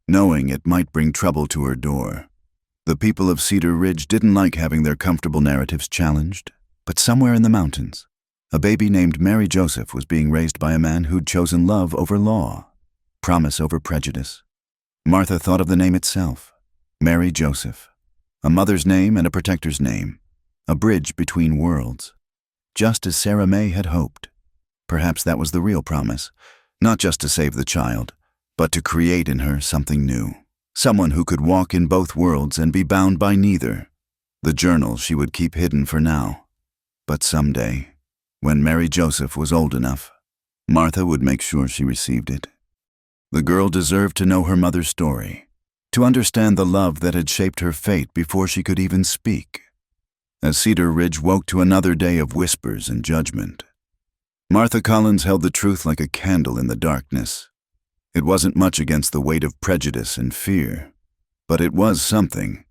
knowing it might bring trouble to her door. The people of Cedar Ridge didn't like having their comfortable narratives challenged, but somewhere in the mountains, a baby named Mary Joseph was being raised by a man who'd chosen love over law, promise over prejudice. Martha thought of the name itself, Mary Joseph, a mother's name and a protector's name, a bridge between worlds. Just as Sarah May had hoped. Perhaps that was the real promise, not just to save the child, but to create in her something new, someone who could walk in both worlds and be bound by neither. The journal she would keep hidden for now. But someday, when Mary Joseph was old enough, Martha would make sure she received it. The girl deserved to know her mother's story, to understand the love that had shaped her fate before she could even speak. As Cedar Ridge woke to another day of whispers and judgment, Martha Collins held the truth like a candle in the darkness. It wasn't much against the weight of prejudice and fear, but it was something,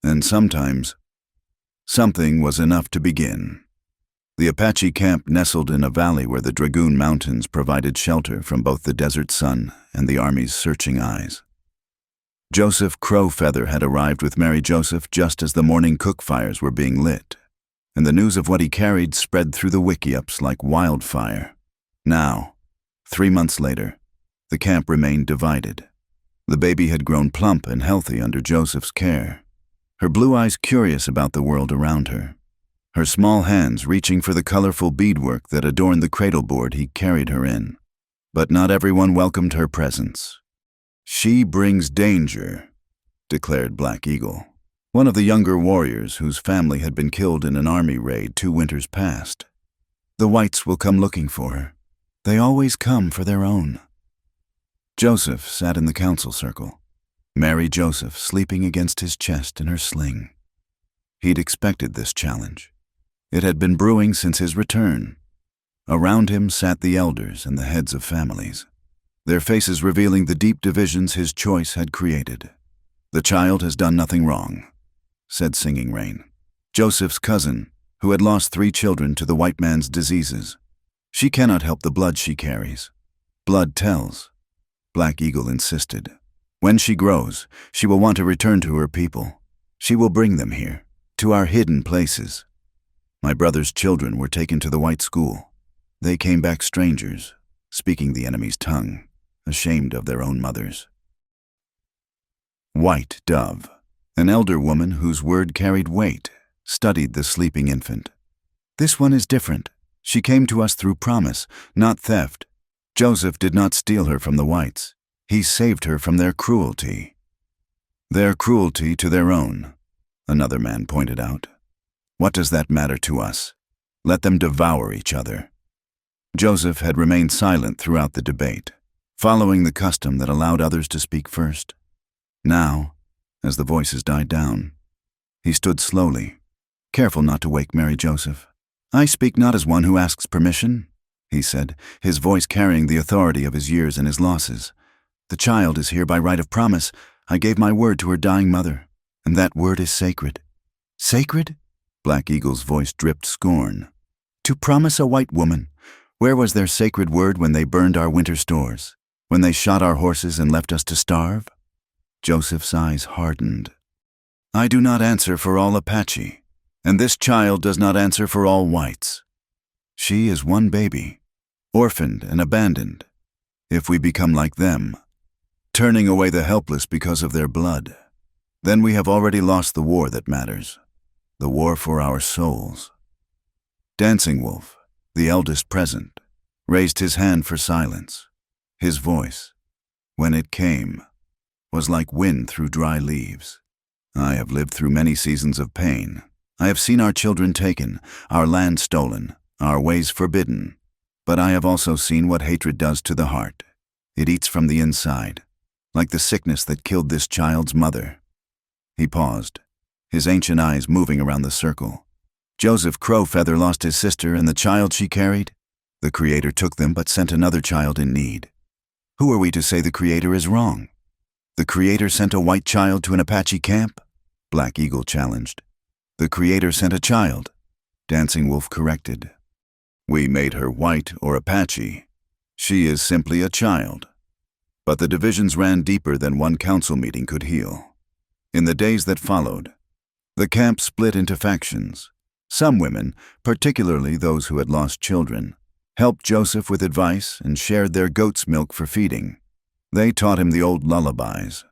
and sometimes, something was enough to begin. The Apache camp nestled in a valley where the Dragoon Mountains provided shelter from both the desert sun and the Army's searching eyes. Joseph Crowfeather had arrived with Mary Joseph just as the morning cook fires were being lit, and the news of what he carried spread through the wiki-ups like wildfire. Now, 3 months later, the camp remained divided. The baby had grown plump and healthy under Joseph's care, her blue eyes curious about the world around her, her small hands reaching for the colorful beadwork that adorned the cradle board he carried her in. But not everyone welcomed her presence. "She brings danger," declared Black Eagle, one of the younger warriors whose family had been killed in an army raid 2 winters past. "The whites will come looking for her. They always come for their own." Joseph sat in the council circle, Mary Joseph sleeping against his chest in her sling. He'd expected this challenge. It had been brewing since his return. Around him sat the elders and the heads of families, their faces revealing the deep divisions his choice had created. "The child has done nothing wrong," said Singing Rain, Joseph's cousin, who had lost 3 children to the white man's diseases. "She cannot help the blood she carries. Blood tells," Black Eagle insisted. "When she grows, she will want to return to her people. She will bring them here, to our hidden places. My brother's children were taken to the white school. They came back strangers, speaking the enemy's tongue, ashamed of their own mothers." White Dove, an elder woman whose word carried weight, studied the sleeping infant. "This one is different. She came to us through promise, not theft. Joseph did not steal her from the whites. He saved her from their cruelty." "Their cruelty to their own," another man pointed out. "What does that matter to us? Let them devour each other." Joseph had remained silent throughout the debate, following the custom that allowed others to speak first. Now, as the voices died down, he stood slowly, careful not to wake Mary Joseph. "I speak not as one who asks permission," he said, his voice carrying the authority of his years and his losses. "The child is here by right of promise. I gave my word to her dying mother, and that word is sacred." "Sacred?" Black Eagle's voice dripped scorn. "To promise a white woman, where was their sacred word when they burned our winter stores, when they shot our horses and left us to starve?" Joseph's eyes hardened. "I do not answer for all Apache, and this child does not answer for all whites. She is one baby, orphaned and abandoned. If we become like them, turning away the helpless because of their blood, then we have already lost the war that matters, the war for our souls." Dancing Wolf, the eldest present, raised his hand for silence. His voice, when it came, was like wind through dry leaves. "I have lived through many seasons of pain. I have seen our children taken, our land stolen, our ways forbidden. But I have also seen what hatred does to the heart. It eats from the inside, like the sickness that killed this child's mother." He paused, his ancient eyes moving around the circle. Joseph Crowfeather lost his sister and the child she carried. The Creator took them but sent another child in need. Who are we to say the Creator is wrong? The Creator sent a white child to an Apache camp? Black Eagle challenged. The Creator sent a child, Dancing Wolf corrected. We made her white or Apache. She is simply a child. But the divisions ran deeper than one council meeting could heal. In the days that followed, the camp split into factions. Some women, particularly those who had lost children, helped Joseph with advice and shared their goat's milk for feeding. They taught him the old lullabies,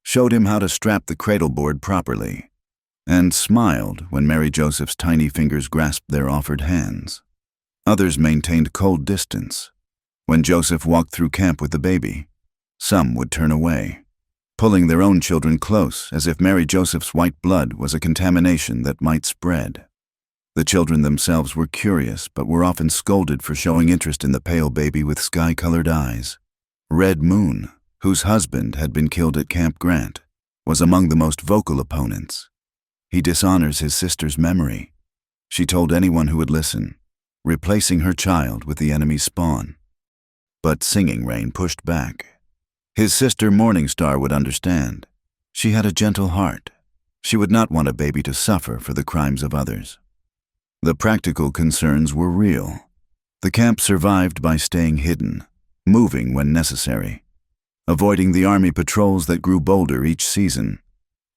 showed him how to strap the cradle board properly, and smiled when Mary Joseph's tiny fingers grasped their offered hands. Others maintained cold distance. When Joseph walked through camp with the baby, some would turn away, pulling their own children close as if Mary Joseph's white blood was a contamination that might spread. The children themselves were curious but were often scolded for showing interest in the pale baby with sky-colored eyes. Red Moon, whose husband had been killed at Camp Grant, was among the most vocal opponents. He dishonors his sister's memory, she told anyone who would listen, replacing her child with the enemy's spawn. But Singing Rain pushed back. His sister Morning Star would understand. She had a gentle heart. She would not want a baby to suffer for the crimes of others. The practical concerns were real. The camp survived by staying hidden, moving when necessary, avoiding the army patrols that grew bolder each season.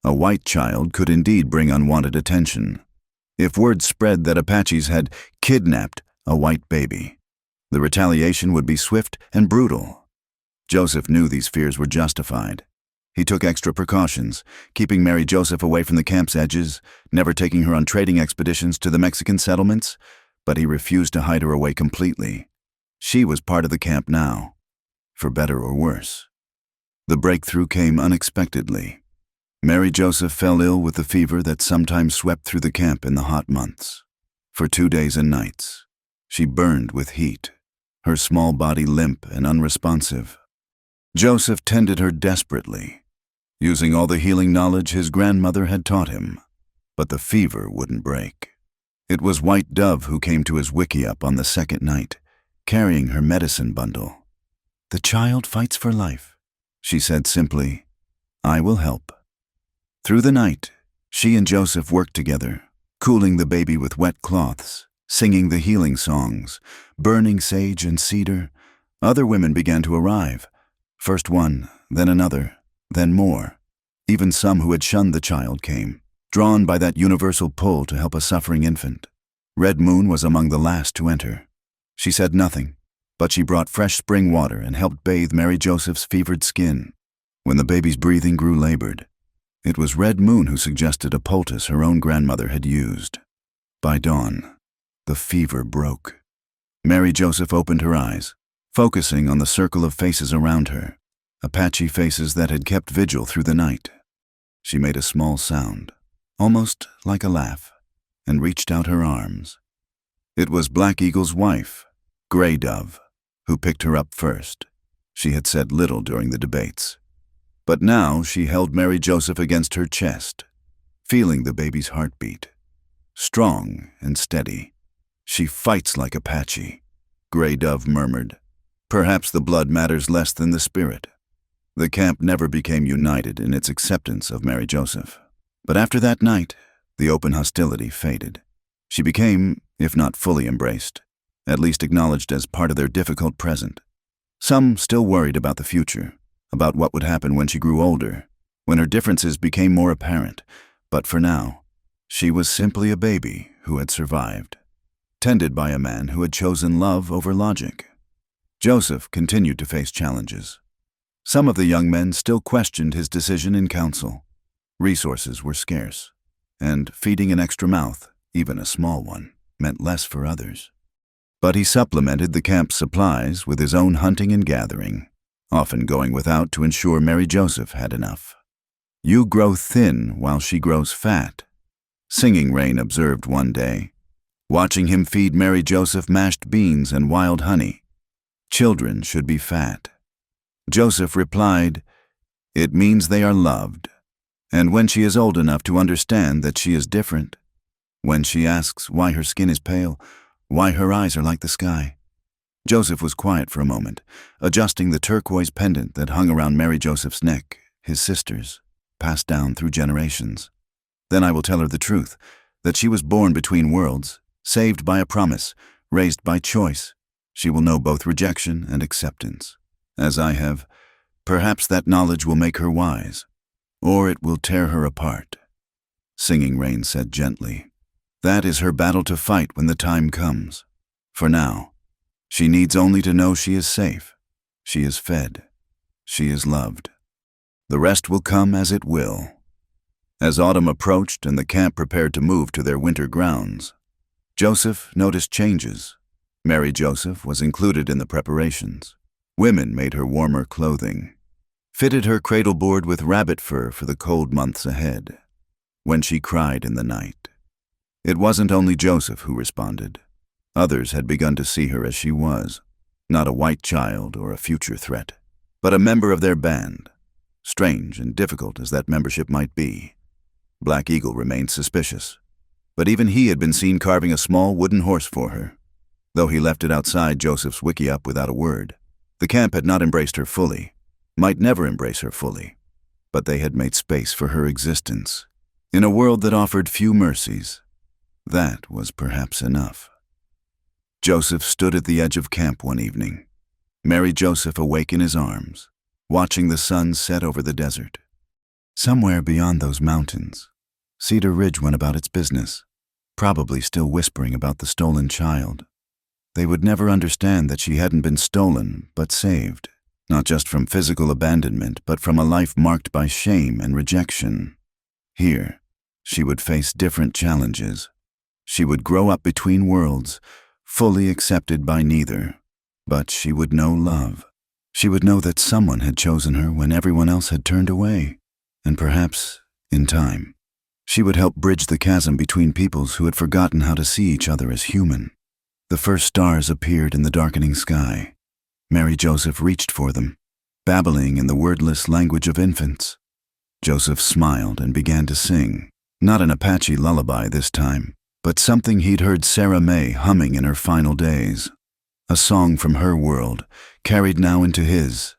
A white child could indeed bring unwanted attention. If word spread that Apaches had kidnapped a white baby, the retaliation would be swift and brutal. Joseph knew these fears were justified. He took extra precautions, keeping Mary Joseph away from the camp's edges, never taking her on trading expeditions to the Mexican settlements, but he refused to hide her away completely. She was part of the camp now, for better or worse. The breakthrough came unexpectedly. Mary Joseph fell ill with the fever that sometimes swept through the camp in the hot months. For 2 days and nights, she burned with heat, her small body limp and unresponsive. Joseph tended her desperately, using all the healing knowledge his grandmother had taught him, but the fever wouldn't break. It was White Dove who came to his wickiup on the second night, carrying her medicine bundle. "The child fights for life," she said simply. "I will help." Through the night, she and Joseph worked together, cooling the baby with wet cloths, singing the healing songs, burning sage and cedar. Other women began to arrive, first one, then another, then more. Even some who had shunned the child came, drawn by that universal pull to help a suffering infant. Red Moon was among the last to enter. She said nothing, but she brought fresh spring water and helped bathe Mary Joseph's fevered skin. When the baby's breathing grew labored, it was Red Moon who suggested a poultice her own grandmother had used. By dawn, the fever broke. Mary Joseph opened her eyes, focusing on the circle of faces around her, Apache faces that had kept vigil through the night. She made a small sound, almost like a laugh, and reached out her arms. It was Black Eagle's wife, Gray Dove, who picked her up first. She had said little during the debates, but now she held Mary Joseph against her chest, feeling the baby's heartbeat. Strong and steady. "She fights like Apache," Gray Dove murmured. "Perhaps the blood matters less than the spirit." The camp never became united in its acceptance of Mary Joseph. But after that night, the open hostility faded. She became, if not fully embraced, at least acknowledged as part of their difficult present. Some still worried about the future, about what would happen when she grew older, when her differences became more apparent. But for now, she was simply a baby who had survived, tended by a man who had chosen love over logic. Joseph continued to face challenges. Some of the young men still questioned his decision in council. Resources were scarce, and feeding an extra mouth, even a small one, meant less for others. But he supplemented the camp's supplies with his own hunting and gathering, often going without to ensure Mary Joseph had enough. "You grow thin while she grows fat," Singing Rain observed one day, watching him feed Mary Joseph mashed beans and wild honey. "Children should be fat." Joseph replied, "It means they are loved, And when she is old enough to understand that she is different, when she asks why her skin is pale, why her eyes are like the sky. Joseph was quiet for a moment, adjusting the turquoise pendant that hung around Mary Joseph's neck, his sister's, passed down through generations. Then I will tell her the truth, that she was born between worlds, saved by a promise, raised by choice. She will know both rejection and acceptance. As I have, perhaps that knowledge will make her wise, or it will tear her apart. Singing Rain said gently, that is her battle to fight when the time comes. For now, she needs only to know she is safe, she is fed, she is loved. The rest will come as it will. As autumn approached and the camp prepared to move to their winter grounds, Joseph noticed changes. Mary Joseph was included in the preparations. Women made her warmer clothing, fitted her cradle board with rabbit fur for the cold months ahead. When she cried in the night, it wasn't only Joseph who responded. Others had begun to see her as she was, not a white child or a future threat, but a member of their band. Strange and difficult as that membership might be, Black Eagle remained suspicious. But even he had been seen carving a small wooden horse for her. Though he left it outside Joseph's wickiup without a word, the camp had not embraced her fully, might never embrace her fully, but they had made space for her existence. In a world that offered few mercies, that was perhaps enough. Joseph stood at the edge of camp one evening, Mary Joseph awake in his arms, watching the sun set over the desert. Somewhere beyond those mountains, Cedar Ridge went about its business, probably still whispering about the stolen child. They would never understand that she hadn't been stolen, but saved, not just from physical abandonment, but from a life marked by shame and rejection. Here, she would face different challenges. She would grow up between worlds, fully accepted by neither. But she would know love. She would know that someone had chosen her when everyone else had turned away. And perhaps, in time, she would help bridge the chasm between peoples who had forgotten how to see each other as human. The first stars appeared in the darkening sky. Mary Joseph reached for them, babbling in the wordless language of infants. Joseph smiled and began to sing, not an Apache lullaby this time, but something he'd heard Sarah May humming in her final days. A song from her world, carried now into his,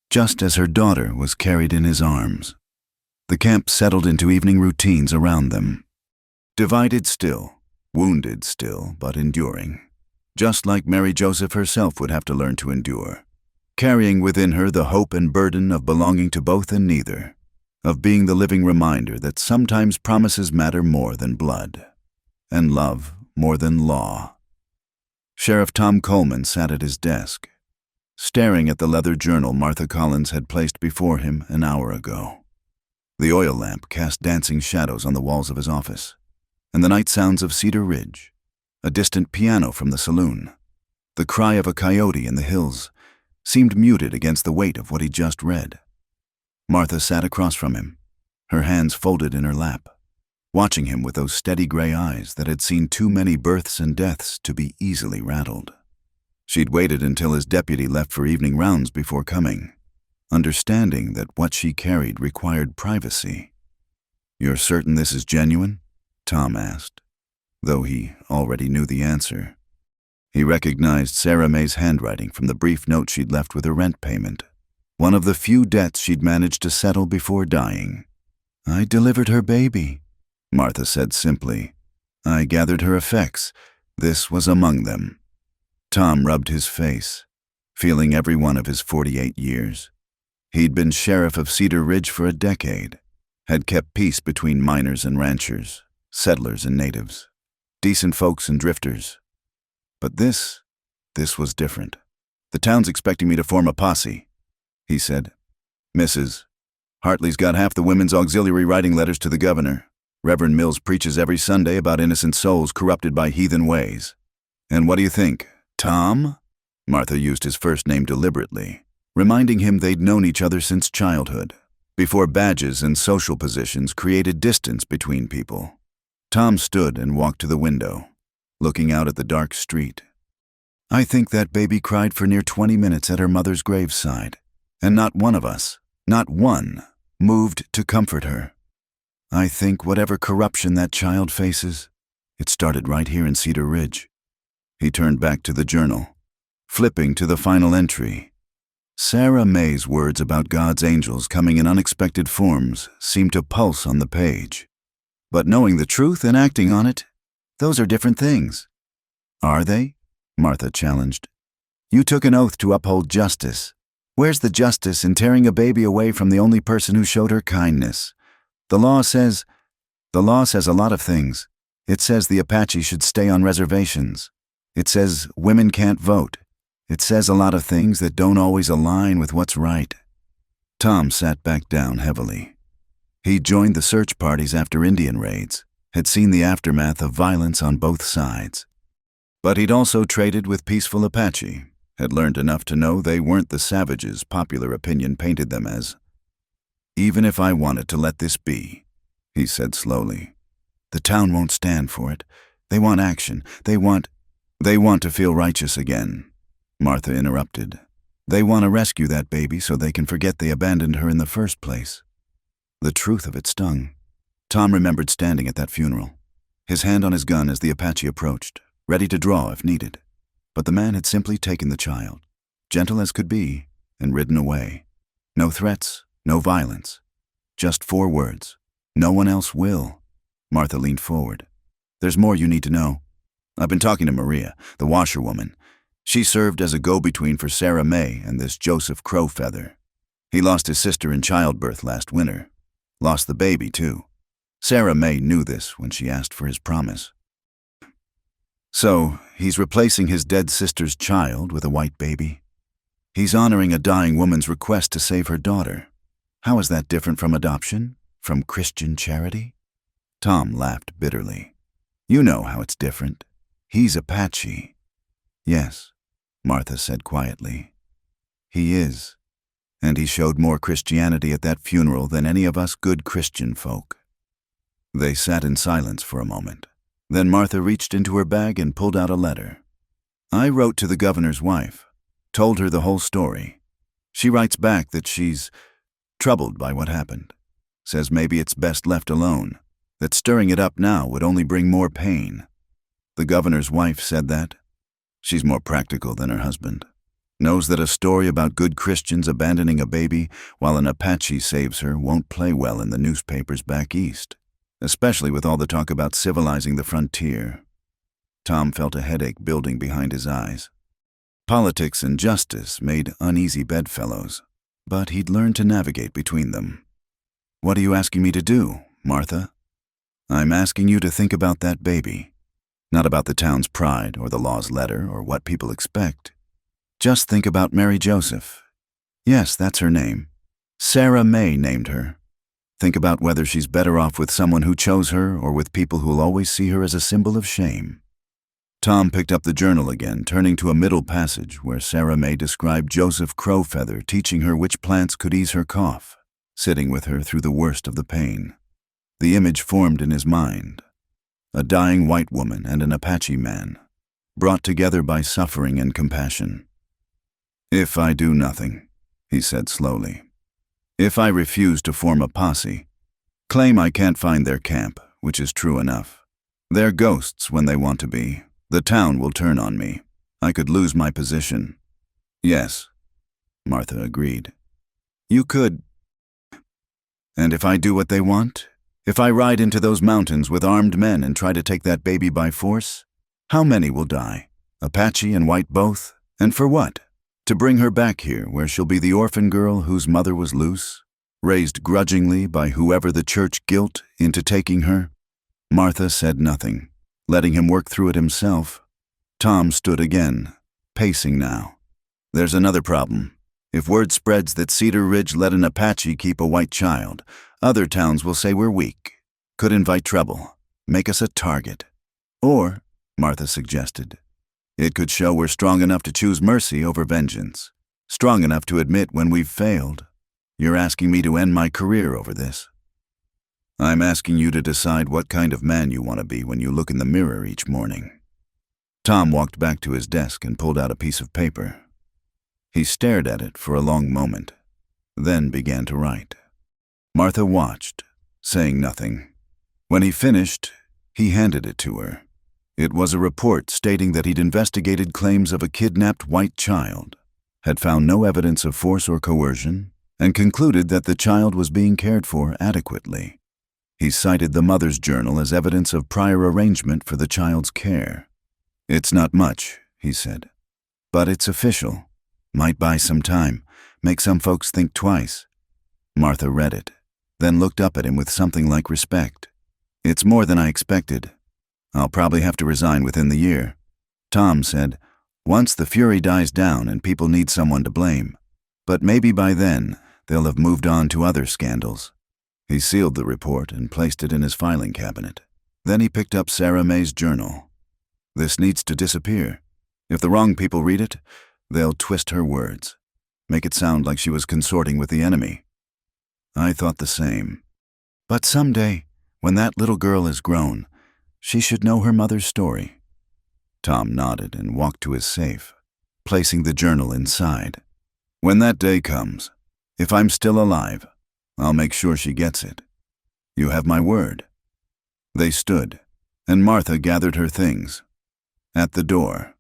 just as her daughter was carried in his arms. The camp settled into evening routines around them. Divided still, wounded still, but enduring. Just like Mary Joseph herself would have to learn to endure, carrying within her the hope and burden of belonging to both and neither, of being the living reminder that sometimes promises matter more than blood, and love more than law. Sheriff Tom Coleman sat at his desk, staring at the leather journal Martha Collins had placed before him an hour ago. The oil lamp cast dancing shadows on the walls of his office, and the night sounds of Cedar Ridge, a distant piano from the saloon, the cry of a coyote in the hills, seemed muted against the weight of what he'd just read. Martha sat across from him, her hands folded in her lap, watching him with those steady gray eyes that had seen too many births and deaths to be easily rattled. She'd waited until his deputy left for evening rounds before coming, understanding that what she carried required privacy. "You're certain this is genuine?" Tom asked, though he already knew the answer. He recognized Sarah May's handwriting from the brief note she'd left with her rent payment, one of the few debts she'd managed to settle before dying. "I delivered her baby," Martha said simply. "I gathered her effects. This was among them." Tom rubbed his face, feeling every one of his 48 years. He'd been sheriff of Cedar Ridge for a decade, had kept peace between miners and ranchers, settlers and natives, decent folks and drifters. But this was different. "The town's expecting me to form a posse," he said. "Mrs. Hartley's got half the women's auxiliary writing letters to the governor. Reverend Mills preaches every Sunday about innocent souls corrupted by heathen ways. And what do you think, Tom?" Martha used his first name deliberately, reminding him they'd known each other since childhood, before badges and social positions created distance between people. Tom stood and walked to the window, looking out at the dark street. "I think that baby cried for near 20 minutes at her mother's graveside, and not one of us, not one, moved to comfort her. I think whatever corruption that child faces, it started right here in Cedar Ridge. He turned back to the journal, flipping to the final entry. Sarah May's words about God's angels coming in unexpected forms seemed to pulse on the page. But knowing the truth and acting on it, those are different things. Are they? Martha challenged. You took an oath to uphold justice. Where's the justice in tearing a baby away from the only person who showed her kindness? The law says a lot of things. It says the Apache should stay on reservations. It says women can't vote. It says a lot of things that don't always align with what's right. Tom sat back down heavily. He joined the search parties after Indian raids, had seen the aftermath of violence on both sides. But he'd also traded with peaceful Apache, had learned enough to know they weren't the savages popular opinion painted them as. Even if I wanted to let this be, he said slowly, the town won't stand for it. They want action. They want to feel righteous again. Martha interrupted. They want to rescue that baby so they can forget they abandoned her in the first place. The truth of it stung. Tom remembered standing at that funeral, his hand on his gun as the Apache approached, ready to draw if needed. But the man had simply taken the child, gentle as could be, and ridden away. No threats, no violence. Just 4 words. No one else will. Martha leaned forward. There's more you need to know. I've been talking to Maria, the washerwoman. She served as a go-between for Sarah May and this Joseph Crowfeather. He lost his sister in childbirth last winter. Lost the baby, too. Sarah May knew this when she asked for his promise. So, he's replacing his dead sister's child with a white baby. He's honoring a dying woman's request to save her daughter. How is that different from adoption? From Christian charity? Tom laughed bitterly. You know how it's different. He's Apache. Yes, Martha said quietly. He is. And he showed more Christianity at that funeral than any of us good Christian folk. They sat in silence for a moment. Then Martha reached into her bag and pulled out a letter. I wrote to the governor's wife, told her the whole story. She writes back that she's troubled by what happened. Says maybe it's best left alone, that stirring it up now would only bring more pain. The governor's wife said that. She's more practical than her husband. Knows that a story about good Christians abandoning a baby while an Apache saves her won't play well in the newspapers back east, especially with all the talk about civilizing the frontier. Tom felt a headache building behind his eyes. Politics and justice made uneasy bedfellows, but he'd learned to navigate between them. What are you asking me to do, Martha? I'm asking you to think about that baby. Not about the town's pride or the law's letter or what people expect. Just think about Mary Joseph. Yes, that's her name. Sarah May named her. Think about whether she's better off with someone who chose her or with people who'll always see her as a symbol of shame. Tom picked up the journal again, turning to a middle passage where Sarah May described Joseph Crowfeather teaching her which plants could ease her cough, sitting with her through the worst of the pain. The image formed in his mind. A dying white woman and an Apache man, brought together by suffering and compassion. If I do nothing, he said slowly. If I refuse to form a posse, claim I can't find their camp, which is true enough. They're ghosts when they want to be. The town will turn on me. I could lose my position. Yes, Martha agreed. You could. And if I do what they want? If I ride into those mountains with armed men and try to take that baby by force? How many will die? Apache and white both? And for what? To bring her back here where she'll be the orphan girl whose mother was loose, raised grudgingly by whoever the church guilt into taking her? Martha said nothing, letting him work through it himself. Tom stood again, pacing now. There's another problem. If word spreads that Cedar Ridge let an Apache keep a white child, other towns will say we're weak, could invite trouble, make us a target. Or, Martha suggested, it could show we're strong enough to choose mercy over vengeance, strong enough to admit when we've failed. You're asking me to end my career over this. I'm asking you to decide what kind of man you want to be when you look in the mirror each morning. Tom walked back to his desk and pulled out a piece of paper. He stared at it for a long moment, then began to write. Martha watched, saying nothing. When he finished, he handed it to her. It was a report stating that he'd investigated claims of a kidnapped white child, had found no evidence of force or coercion, and concluded that the child was being cared for adequately. He cited the mother's journal as evidence of prior arrangement for the child's care. "It's not much," he said, "but it's official. Might buy some time, make some folks think twice." Martha read it, then looked up at him with something like respect. "It's more than I expected. I'll probably have to resign within the year." Tom said, "Once the fury dies down and people need someone to blame. But maybe by then, they'll have moved on to other scandals." He sealed the report and placed it in his filing cabinet. Then he picked up Sarah May's journal. "This needs to disappear. If the wrong people read it, they'll twist her words, make it sound like she was consorting with the enemy." I thought the same. But someday, when that little girl is grown, she should know her mother's story. Tom nodded and walked to his safe, placing the journal inside. "When that day comes, if I'm still alive, I'll make sure she gets it. You have my word." They stood, and Martha gathered her things. At the door,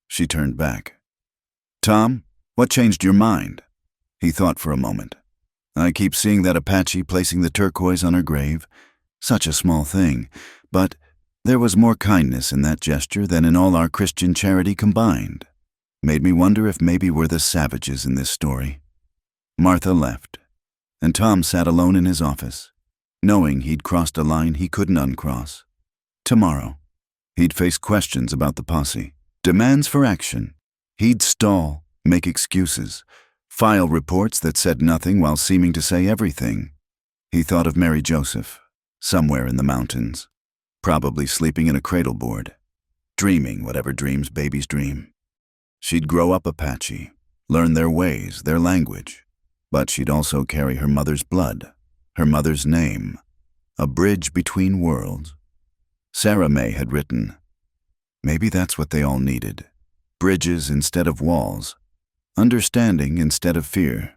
she turned back. "Tom, what changed your mind?" He thought for a moment. "I keep seeing that Apache placing the turquoise on her grave. Such a small thing, but there was more kindness in that gesture than in all our Christian charity combined. Made me wonder if maybe we're the savages in this story." Martha left, and Tom sat alone in his office, knowing he'd crossed a line he couldn't uncross. Tomorrow, he'd face questions about the posse, demands for action. He'd stall, make excuses, file reports that said nothing while seeming to say everything. He thought of Mary Joseph, somewhere in the mountains, probably sleeping in a cradleboard, dreaming whatever dreams babies dream. She'd grow up Apache, learn their ways, their language, but she'd also carry her mother's blood, her mother's name, a bridge between worlds. Sarah May had written, "Maybe that's what they all needed. Bridges instead of walls, understanding instead of fear."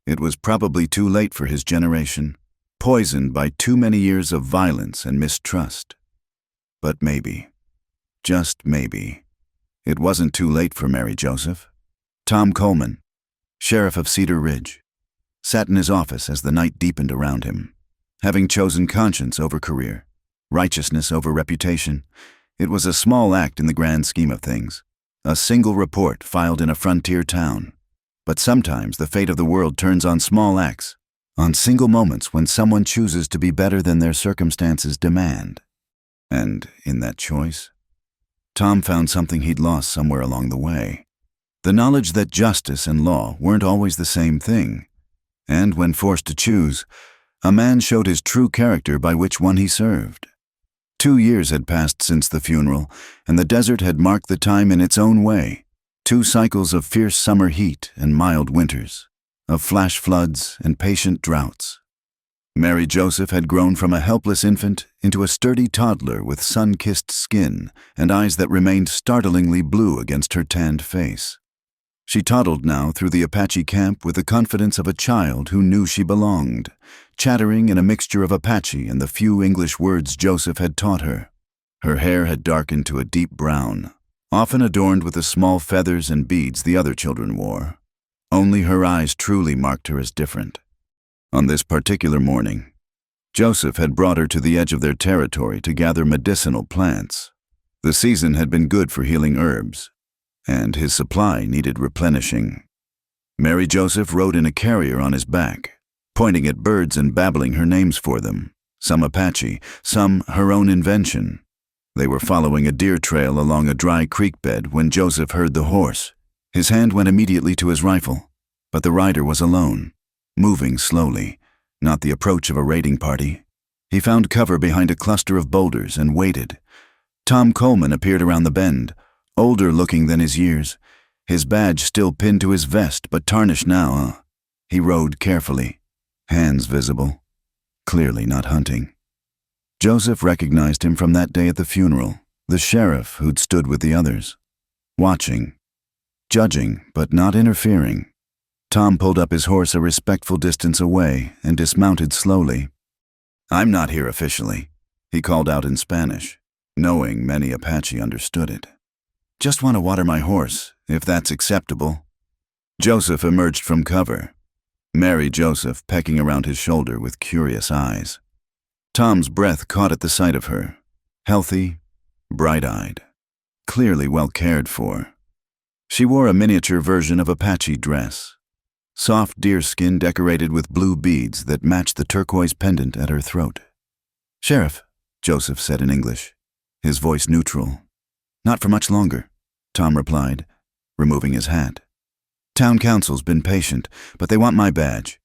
It was probably too late for his generation, poisoned by too many years of violence and mistrust. But maybe, just maybe, it wasn't too late for Mary Joseph. Tom Coleman, sheriff of Cedar Ridge, sat in his office as the night deepened around him. Having chosen conscience over career, righteousness over reputation, it was a small act in the grand scheme of things, a single report filed in a frontier town. But sometimes the fate of the world turns on small acts, on single moments when someone chooses to be better than their circumstances demand. And in that choice, Tom found something he'd lost somewhere along the way. The knowledge that justice and law weren't always the same thing. And when forced to choose, a man showed his true character by which one he served. 2 years had passed since the funeral, and the desert had marked the time in its own way. 2 cycles of fierce summer heat and mild winters, of flash floods and patient droughts. Mary Joseph had grown from a helpless infant into a sturdy toddler with sun-kissed skin and eyes that remained startlingly blue against her tanned face. She toddled now through the Apache camp with the confidence of a child who knew she belonged, chattering in a mixture of Apache and the few English words Joseph had taught her. Her hair had darkened to a deep brown, often adorned with the small feathers and beads the other children wore. Only her eyes truly marked her as different. On this particular morning, Joseph had brought her to the edge of their territory to gather medicinal plants. The season had been good for healing herbs, and his supply needed replenishing. Mary Joseph rode in a carrier on his back, pointing at birds and babbling her names for them, some Apache, some her own invention. They were following a deer trail along a dry creek bed when Joseph heard the horse. His hand went immediately to his rifle, but the rider was alone, moving slowly, not the approach of a raiding party. He found cover behind a cluster of boulders and waited. Tom Coleman appeared around the bend, older looking than his years, his badge still pinned to his vest but tarnished now. He rode carefully, hands visible, clearly not hunting. Joseph recognized him from that day at the funeral, the sheriff who'd stood with the others, watching, judging but not interfering. Tom pulled up his horse a respectful distance away and dismounted slowly. I'm not here officially, he called out in Spanish, knowing many Apache understood it. Just want to water my horse, if that's acceptable. Joseph emerged from cover, Mary Joseph pecking around his shoulder with curious eyes. Tom's breath caught at the sight of her, healthy, bright-eyed, clearly well cared for. She wore a miniature version of Apache dress, soft deerskin decorated with blue beads that matched the turquoise pendant at her throat. "Sheriff," Joseph said in English, his voice neutral. "Not for much longer," Tom replied, removing his hat. "Town council's been patient, but they want my badge.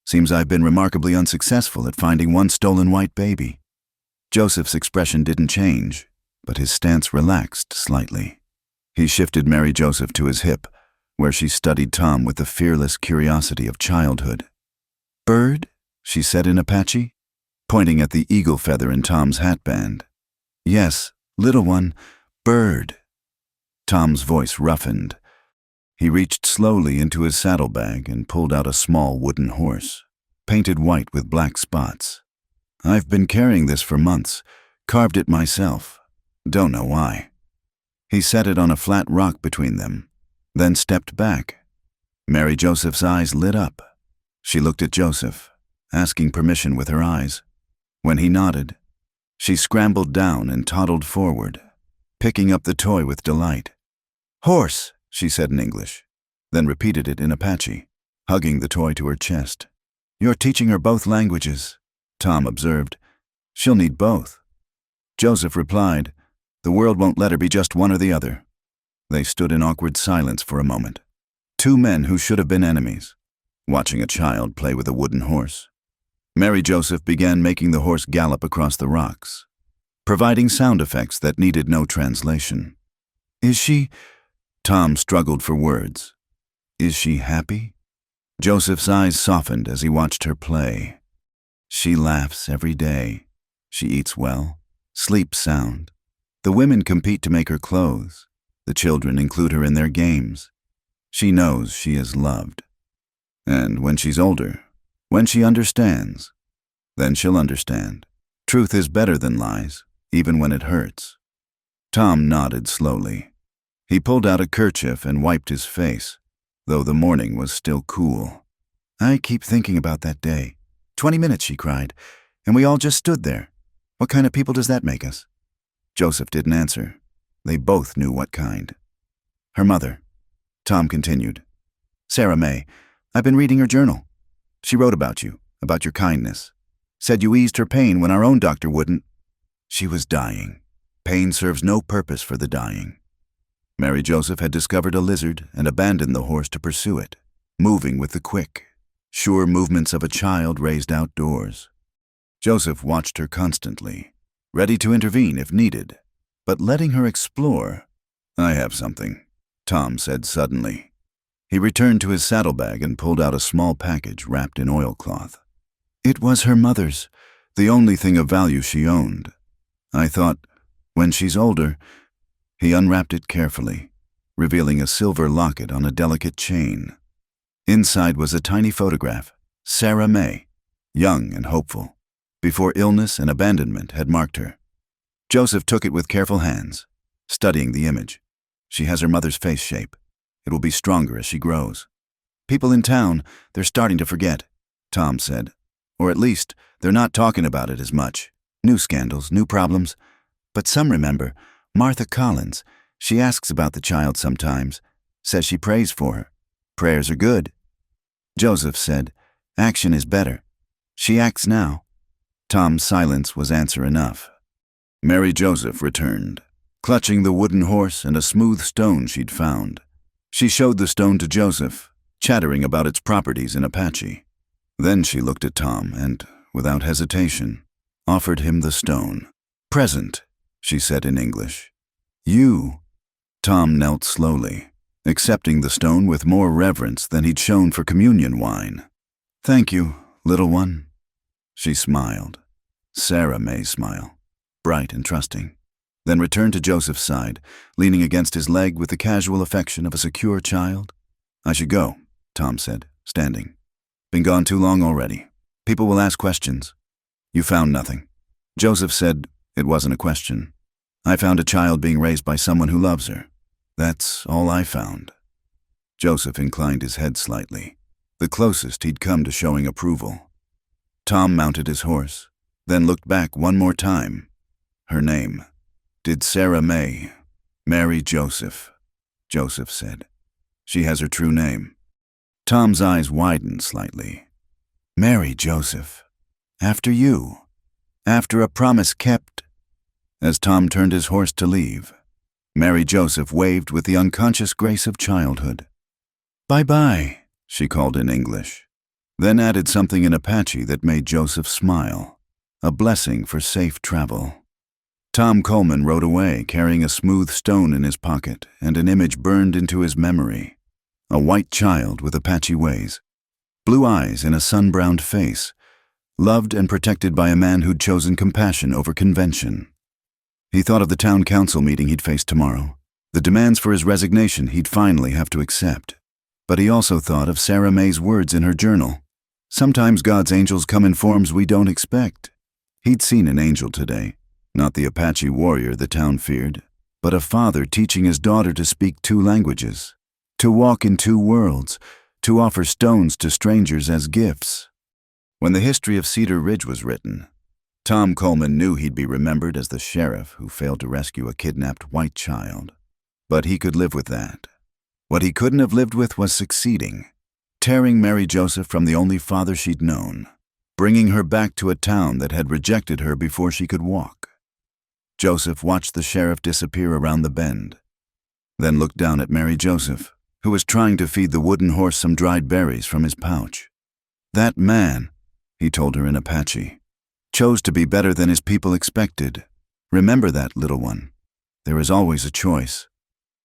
Seems I've been remarkably unsuccessful at finding one stolen white baby." Joseph's expression didn't change, but his stance relaxed slightly. He shifted Mary Joseph to his hip, where she studied Tom with the fearless curiosity of childhood. "Bird?" she said in Apache, pointing at the eagle feather in Tom's hatband. "Yes, little one, bird." Tom's voice roughened. He reached slowly into his saddlebag and pulled out a small wooden horse, painted white with black spots. "I've been carrying this for months, carved it myself. Don't know why." He set it on a flat rock between them, then stepped back. Mary Joseph's eyes lit up. She looked at Joseph, asking permission with her eyes. When he nodded, she scrambled down and toddled forward, picking up the toy with delight. "Horse," she said in English, then repeated it in Apache, hugging the toy to her chest. "You're teaching her both languages," Tom observed. "She'll need both." Joseph replied, "The world won't let her be just one or the other." They stood in awkward silence for a moment. Two men who should have been enemies, watching a child play with a wooden horse. Mary Joseph began making the horse gallop across the rocks, providing sound effects that needed no translation. "Is she—" Tom struggled for words. "Is she happy?" Joseph's eyes softened as he watched her play. "She laughs every day. She eats well, sleeps sound. The women compete to make her clothes. The children include her in their games. She knows she is loved. And when she's older, when she understands, then she'll understand. Truth is better than lies, even when it hurts." Tom nodded slowly. He pulled out a kerchief and wiped his face, though the morning was still cool. "I keep thinking about that day. 20 minutes, she cried, and we all just stood there. What kind of people does that make us?" Joseph didn't answer. They both knew what kind. "Her mother," Tom continued. "Sarah May. I've been reading her journal. She wrote about you, about your kindness. Said you eased her pain when our own doctor wouldn't. She was dying. Pain serves no purpose for the dying." Mary Joseph had discovered a lizard and abandoned the horse to pursue it, moving with the quick, sure movements of a child raised outdoors. Joseph watched her constantly, ready to intervene if needed, but letting her explore. "I have something," Tom said suddenly. He returned to his saddlebag and pulled out a small package wrapped in oilcloth. It was her mother's, the only thing of value she owned. I thought, when she's older. He unwrapped it carefully, revealing a silver locket on a delicate chain. Inside was a tiny photograph, Sarah May, young and hopeful, before illness and abandonment had marked her. Joseph took it with careful hands, studying the image. She has her mother's face shape. It will be stronger as she grows. "People in town, they're starting to forget," Tom said. "Or at least, they're not talking about it as much. New scandals, new problems. But some remember, Martha Collins. She asks about the child sometimes, says she prays for her. Prayers are good." Joseph said, "Action is better. She acts now." Tom's silence was answer enough. Mary Joseph returned, clutching the wooden horse and a smooth stone she'd found. She showed the stone to Joseph, chattering about its properties in Apache. Then she looked at Tom and, without hesitation, offered him the stone. "Present," she said in English. "You." Tom knelt slowly, accepting the stone with more reverence than he'd shown for communion wine. "Thank you, little one." She smiled. Sarah May's smile, bright and trusting, then returned to Joseph's side, leaning against his leg with the casual affection of a secure child. "I should go," Tom said, standing. "Been gone too long already. People will ask questions." You found nothing. Joseph said it wasn't a question. I found a child being raised by someone who loves her. That's all I found. Joseph inclined his head slightly, the closest he'd come to showing approval. Tom mounted his horse, then looked back one more time. Her name. Did Sarah May marry Joseph? Joseph said. She has her true name. Tom's eyes widened slightly. Marry Joseph. After you. After a promise kept. As Tom turned his horse to leave, Mary Joseph waved with the unconscious grace of childhood. Bye-bye, she called in English, then added something in Apache that made Joseph smile, a blessing for safe travel. Tom Coleman rode away carrying a smooth stone in his pocket, and an image burned into his memory. A white child with Apache ways, blue eyes in a sun-browned face, loved and protected by a man who'd chosen compassion over convention. He thought of the town council meeting he'd face tomorrow, the demands for his resignation he'd finally have to accept. But he also thought of Sarah May's words in her journal. Sometimes God's angels come in forms we don't expect. He'd seen an angel today, not the Apache warrior the town feared, but a father teaching his daughter to speak 2 languages, to walk in 2 worlds, to offer stones to strangers as gifts. When the history of Cedar Ridge was written, Tom Coleman knew he'd be remembered as the sheriff who failed to rescue a kidnapped white child. But he could live with that. What he couldn't have lived with was succeeding, tearing Mary Joseph from the only father she'd known, bringing her back to a town that had rejected her before she could walk. Joseph watched the sheriff disappear around the bend, then looked down at Mary Joseph, who was trying to feed the wooden horse some dried berries from his pouch. That man, he told her in Apache, chose to be better than his people expected. Remember that, little one. There is always a choice.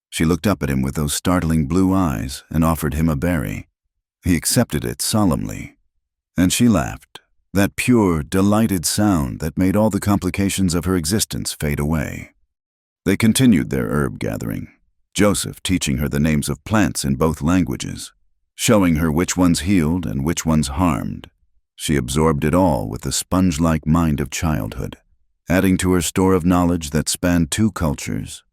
She looked up at him with those startling blue eyes and offered him a berry. He accepted it solemnly. And she laughed, that pure, delighted sound that made all the complications of her existence fade away. They continued their herb gathering, Joseph teaching her the names of plants in both languages, showing her which ones healed and which ones harmed. She absorbed it all with the sponge-like mind of childhood, adding to her store of knowledge that spanned 2 cultures.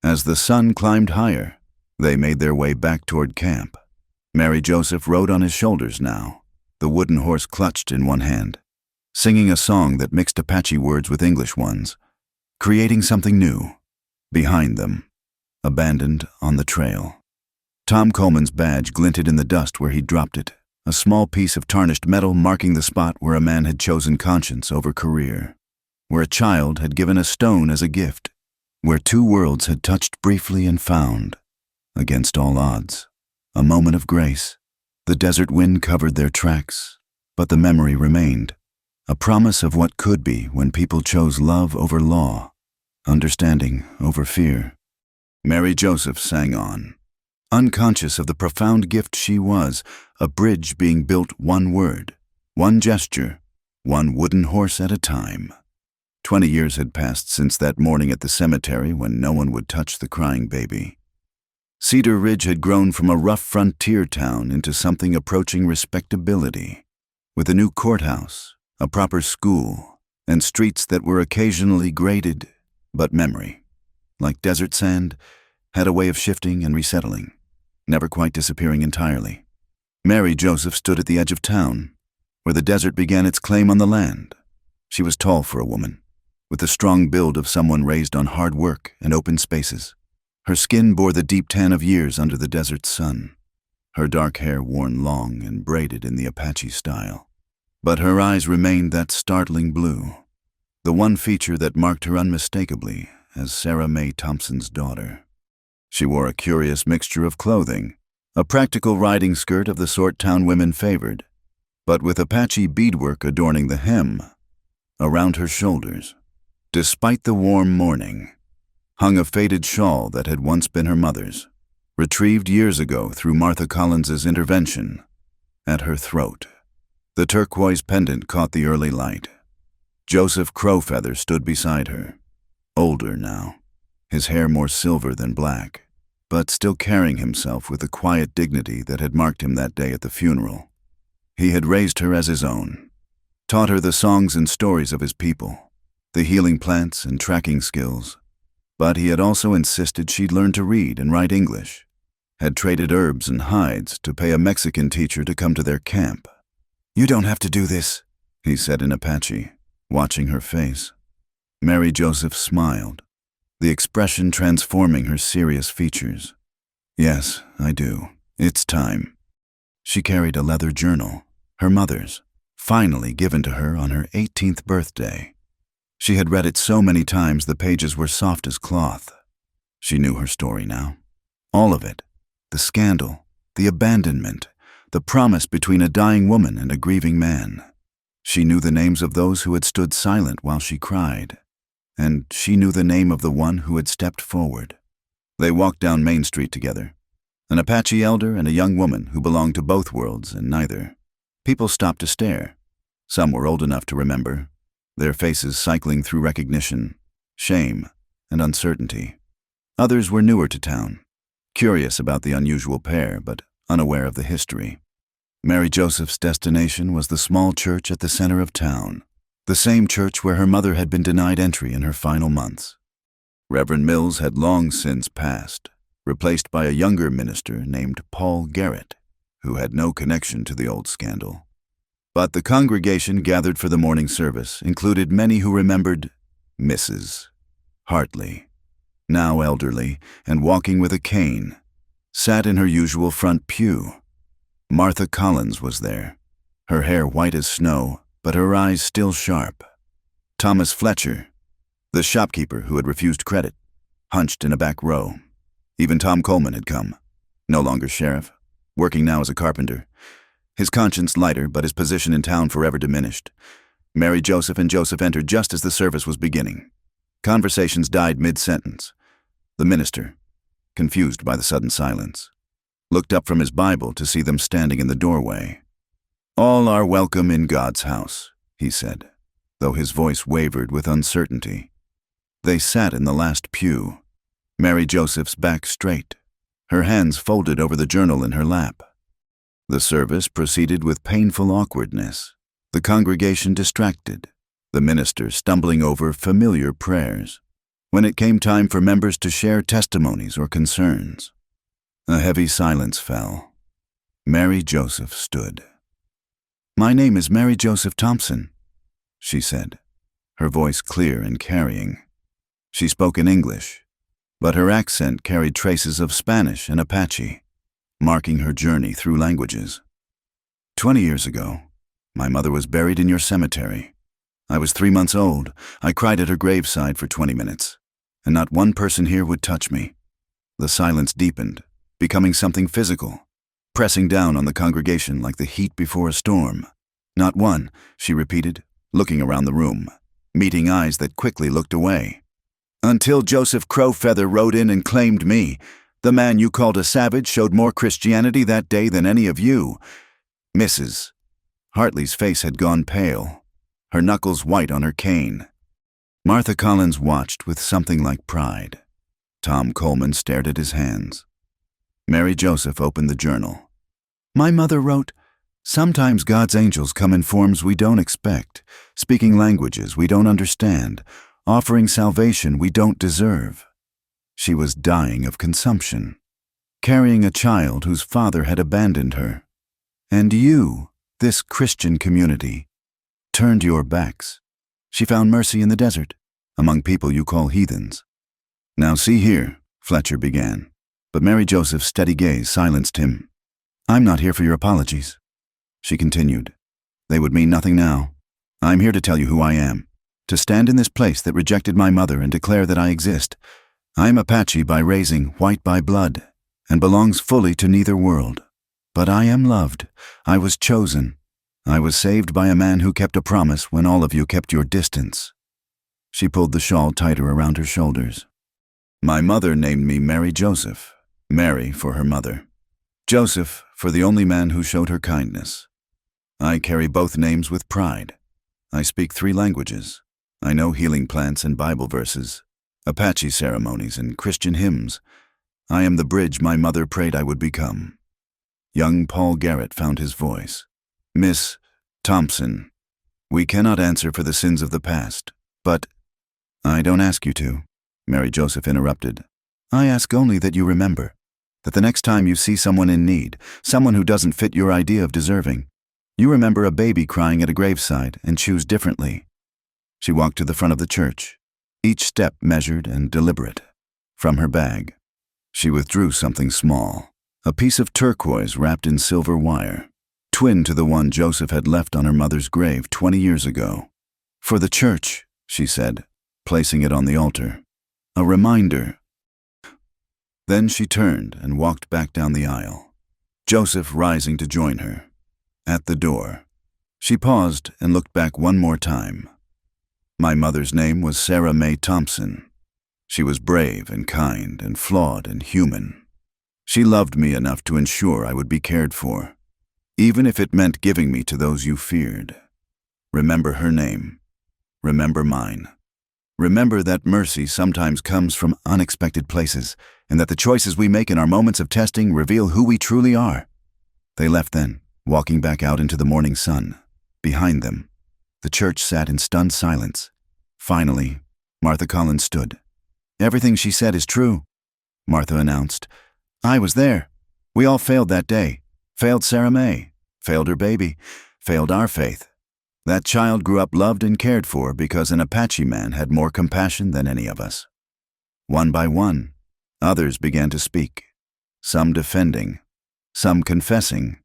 As the sun climbed higher, they made their way back toward camp. Mary Joseph rode on his shoulders now, the wooden horse clutched in one hand, singing a song that mixed Apache words with English ones, creating something new, behind them, abandoned on the trail. Tom Coleman's badge glinted in the dust where he'd dropped it, a small piece of tarnished metal marking the spot where a man had chosen conscience over career, where a child had given a stone as a gift, where 2 worlds had touched briefly and found, against all odds, a moment of grace. The desert wind covered their tracks, but the memory remained, a promise of what could be when people chose love over law, understanding over fear. Mary Joseph sang on, unconscious of the profound gift she was, a bridge being built 1 word, 1 gesture, 1 wooden horse at a time. 20 years had passed since that morning at the cemetery when no one would touch the crying baby. Cedar Ridge had grown from a rough frontier town into something approaching respectability, with a new courthouse, a proper school, and streets that were occasionally graded, but memory, like desert sand, had a way of shifting and resettling, never quite disappearing entirely. Mary Joseph stood at the edge of town, where the desert began its claim on the land. She was tall for a woman, with the strong build of someone raised on hard work and open spaces. Her skin bore the deep tan of years under the desert's sun, her dark hair worn long and braided in the Apache style. But her eyes remained that startling blue, the one feature that marked her unmistakably as Sarah May Thompson's daughter. She wore a curious mixture of clothing, a practical riding skirt of the sort town women favored, but with Apache beadwork adorning the hem around her shoulders. Despite the warm morning, hung a faded shawl that had once been her mother's, retrieved years ago through Martha Collins's intervention, at her throat. The turquoise pendant caught the early light. Joseph Crowfeather stood beside her, older now, his hair more silver than black, but still carrying himself with the quiet dignity that had marked him that day at the funeral. He had raised her as his own, taught her the songs and stories of his people, the healing plants and tracking skills. But he had also insisted she'd learn to read and write English, had traded herbs and hides to pay a Mexican teacher to come to their camp. "You don't have to do this," he said in Apache, watching her face. Mary Joseph smiled, the expression transforming her serious features. "Yes, I do. It's time." She carried a leather journal, her mother's, finally given to her on her 18th birthday. She had read it so many times the pages were soft as cloth. She knew her story now. All of it. The scandal, the abandonment, the promise between a dying woman and a grieving man. She knew the names of those who had stood silent while she cried. And she knew the name of the one who had stepped forward. They walked down Main Street together, an Apache elder and a young woman who belonged to both worlds and neither. People stopped to stare. Some were old enough to remember, their faces cycling through recognition, shame, and uncertainty. Others were newer to town, curious about the unusual pair, but unaware of the history. Mary Joseph's destination was the small church at the center of town, the same church where her mother had been denied entry in her final months. Reverend Mills had long since passed, replaced by a younger minister named Paul Garrett, who had no connection to the old scandal. But the congregation gathered for the morning service included many who remembered Mrs. Hartley, now elderly and walking with a cane, sat in her usual front pew. Martha Collins was there, her hair white as snow, but her eyes still sharp. Thomas Fletcher, the shopkeeper who had refused credit, hunched in a back row. Even Tom Coleman had come, no longer sheriff, working now as a carpenter. His conscience lighter, but his position in town forever diminished. Mary Joseph and Joseph entered just as the service was beginning. Conversations died mid-sentence. The minister, confused by the sudden silence, looked up from his Bible to see them standing in the doorway. "All are welcome in God's house," he said, though his voice wavered with uncertainty. They sat in the last pew, Mary Joseph's back straight, her hands folded over the journal in her lap. The service proceeded with painful awkwardness, the congregation distracted, the minister stumbling over familiar prayers. When it came time for members to share testimonies or concerns, a heavy silence fell. Mary Joseph stood. "My name is Mary Joseph Thompson," she said, her voice clear and carrying. She spoke in English, but her accent carried traces of Spanish and Apache, marking her journey through languages. 20 years ago, my mother was buried in your cemetery. I was 3 months old. I cried at her graveside for 20 minutes, and not one person here would touch me. The silence deepened, becoming something physical, pressing down on the congregation like the heat before a storm. "Not one," she repeated, looking around the room, meeting eyes that quickly looked away. "Until Joseph Crowfeather rode in and claimed me. The man you called a savage showed more Christianity that day than any of you." Mrs. Hartley's face had gone pale, her knuckles white on her cane. Martha Collins watched with something like pride. Tom Coleman stared at his hands. Mary Joseph opened the journal. "My mother wrote, 'Sometimes God's angels come in forms we don't expect, speaking languages we don't understand, offering salvation we don't deserve.' She was dying of consumption, carrying a child whose father had abandoned her. And you, this Christian community, turned your backs. She found mercy in the desert, among people you call heathens." "Now see here," Fletcher began, but Mary Joseph's steady gaze silenced him. "I'm not here for your apologies," she continued. "They would mean nothing now. I'm here to tell you who I am, to stand in this place that rejected my mother and declare that I exist. I am Apache by raising, white by blood, and belongs fully to neither world. But I am loved. I was chosen. I was saved by a man who kept a promise when all of you kept your distance." She pulled the shawl tighter around her shoulders. "My mother named me Mary Joseph, Mary for her mother, Joseph for the only man who showed her kindness. I carry both names with pride. I speak 3 languages. I know healing plants and Bible verses, Apache ceremonies and Christian hymns. I am the bridge my mother prayed I would become." Young Paul Garrett found his voice. "Miss Thompson, We cannot answer for the sins of the past, but— I don't ask you to, Mary Joseph interrupted. I ask only that you remember, that the next time you see someone in need, someone who doesn't fit your idea of deserving, you remember a baby crying at a graveside and choose differently. She walked to the front of the church, each step measured and deliberate. From her bag, she withdrew something small, a piece of turquoise wrapped in silver wire, twin to the one Joseph had left on her mother's grave 20 years ago. For the church, she said, placing it on the altar. A reminder. Then she turned and walked back down the aisle, Joseph rising to join her. At the door, she paused and looked back one more time. My mother's name was Sarah Mae Thompson. She was brave and kind and flawed and human. She loved me enough to ensure I would be cared for, even if it meant giving me to those you feared. Remember her name. Remember mine. Remember that mercy sometimes comes from unexpected places, and that the choices we make in our moments of testing reveal who we truly are. They left then, walking back out into the morning sun. Behind them, the church sat in stunned silence. Finally, Martha Collins stood. Everything she said is true, Martha announced. I was there. We all failed that day. Failed Sarah Mae. Failed her baby. Failed our faith. That child grew up loved and cared for because an Apache man had more compassion than any of us. One by one, others began to speak, some defending, some confessing,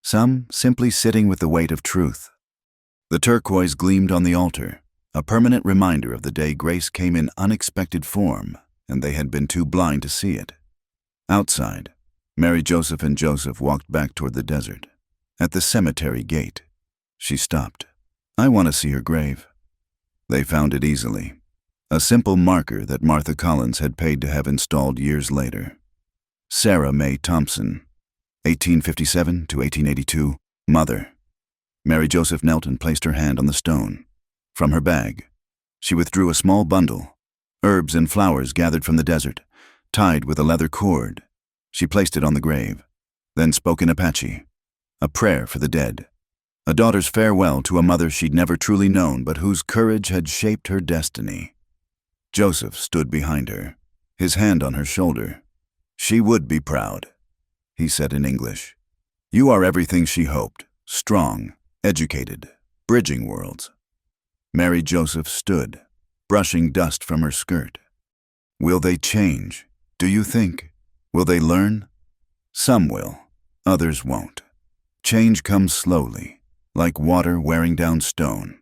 some simply sitting with the weight of truth. The turquoise gleamed on the altar, a permanent reminder of the day grace came in unexpected form, and they had been too blind to see it. Outside, Mary Joseph and Joseph walked back toward the desert. At the cemetery gate, she stopped. I want to see her grave. They found it easily. A simple marker that Martha Collins had paid to have installed years later. Sarah Mae Thompson, 1857 to 1882, mother. Mary Joseph knelt and placed her hand on the stone. From her bag, she withdrew a small bundle, herbs and flowers gathered from the desert, tied with a leather cord. She placed it on the grave, then spoke in Apache, a prayer for the dead. A daughter's farewell to a mother she'd never truly known, but whose courage had shaped her destiny. Joseph stood behind her, his hand on her shoulder. She would be proud, he said in English. You are everything she hoped, strong, educated, bridging worlds. Mary Joseph stood, brushing dust from her skirt. Will they change, do you think? Will they learn? Some will, others won't. Change comes slowly, like water wearing down stone.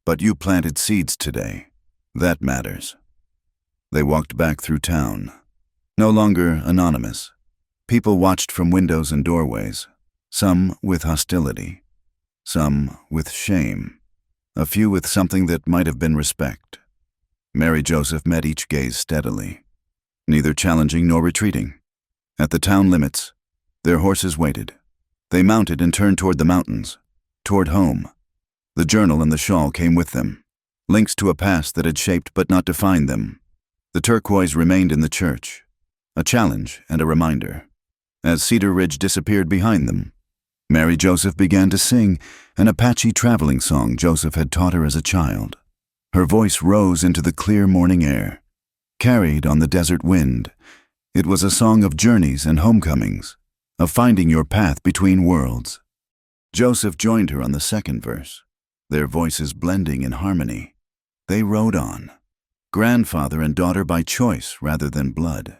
But you planted seeds today. That matters. They walked back through town. No longer anonymous. People watched from windows and doorways, some with hostility, some with shame, a few with something that might have been respect. Mary Joseph met each gaze steadily, neither challenging nor retreating. At the town limits, their horses waited. They mounted and turned toward the mountains, toward home. The journal and the shawl came with them, links to a past that had shaped but not defined them. The turquoise remained in the church, a challenge and a reminder. As Cedar Ridge disappeared behind them, Mary Joseph began to sing an Apache traveling song Joseph had taught her as a child. Her voice rose into the clear morning air, carried on the desert wind. It was a song of journeys and homecomings, of finding your path between worlds. Joseph joined her on the second verse, their voices blending in harmony. They rode on, grandfather and daughter by choice rather than blood,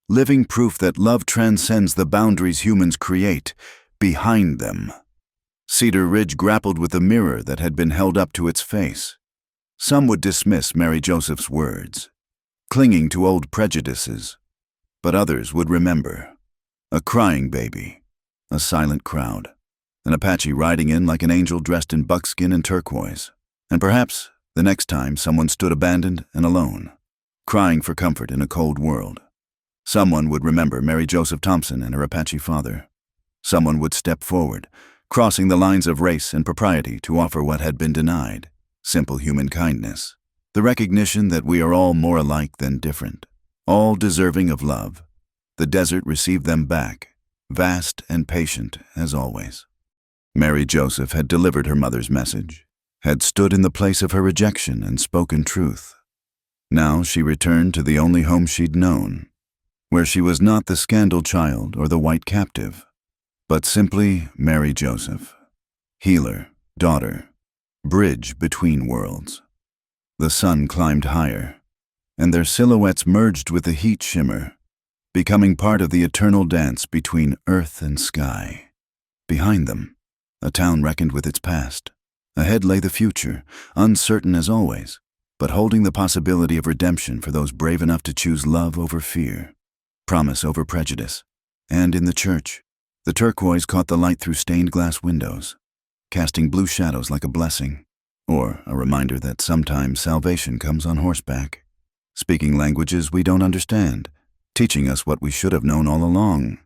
living proof that love transcends the boundaries humans create behind them. Cedar Ridge grappled with the mirror that had been held up to its face. Some would dismiss Mary Joseph's words, clinging to old prejudices, but others would remember. A crying baby, a silent crowd, an Apache riding in like an angel dressed in buckskin and turquoise. And perhaps the next time someone stood abandoned and alone, crying for comfort in a cold world, someone would remember Mary Joseph Thompson and her Apache father. Someone would step forward, crossing the lines of race and propriety to offer what had been denied, simple human kindness, the recognition that we are all more alike than different, all deserving of love. The desert received them back, vast and patient as always. Mary Joseph had delivered her mother's message. had stood in the place of her rejection and spoken truth. Now she returned to the only home she'd known, where she was not the scandal child or the white captive, but simply Mary Joseph, healer, daughter, bridge between worlds. The sun climbed higher, and their silhouettes merged with the heat shimmer, becoming part of the eternal dance between earth and sky. Behind them, a town reckoned with its past. Ahead lay the future, uncertain as always, but holding the possibility of redemption for those brave enough to choose love over fear, promise over prejudice. And in the church, the turquoise caught the light through stained glass windows, casting blue shadows like a blessing, or a reminder that sometimes salvation comes on horseback, speaking languages we don't understand, teaching us what we should have known all along.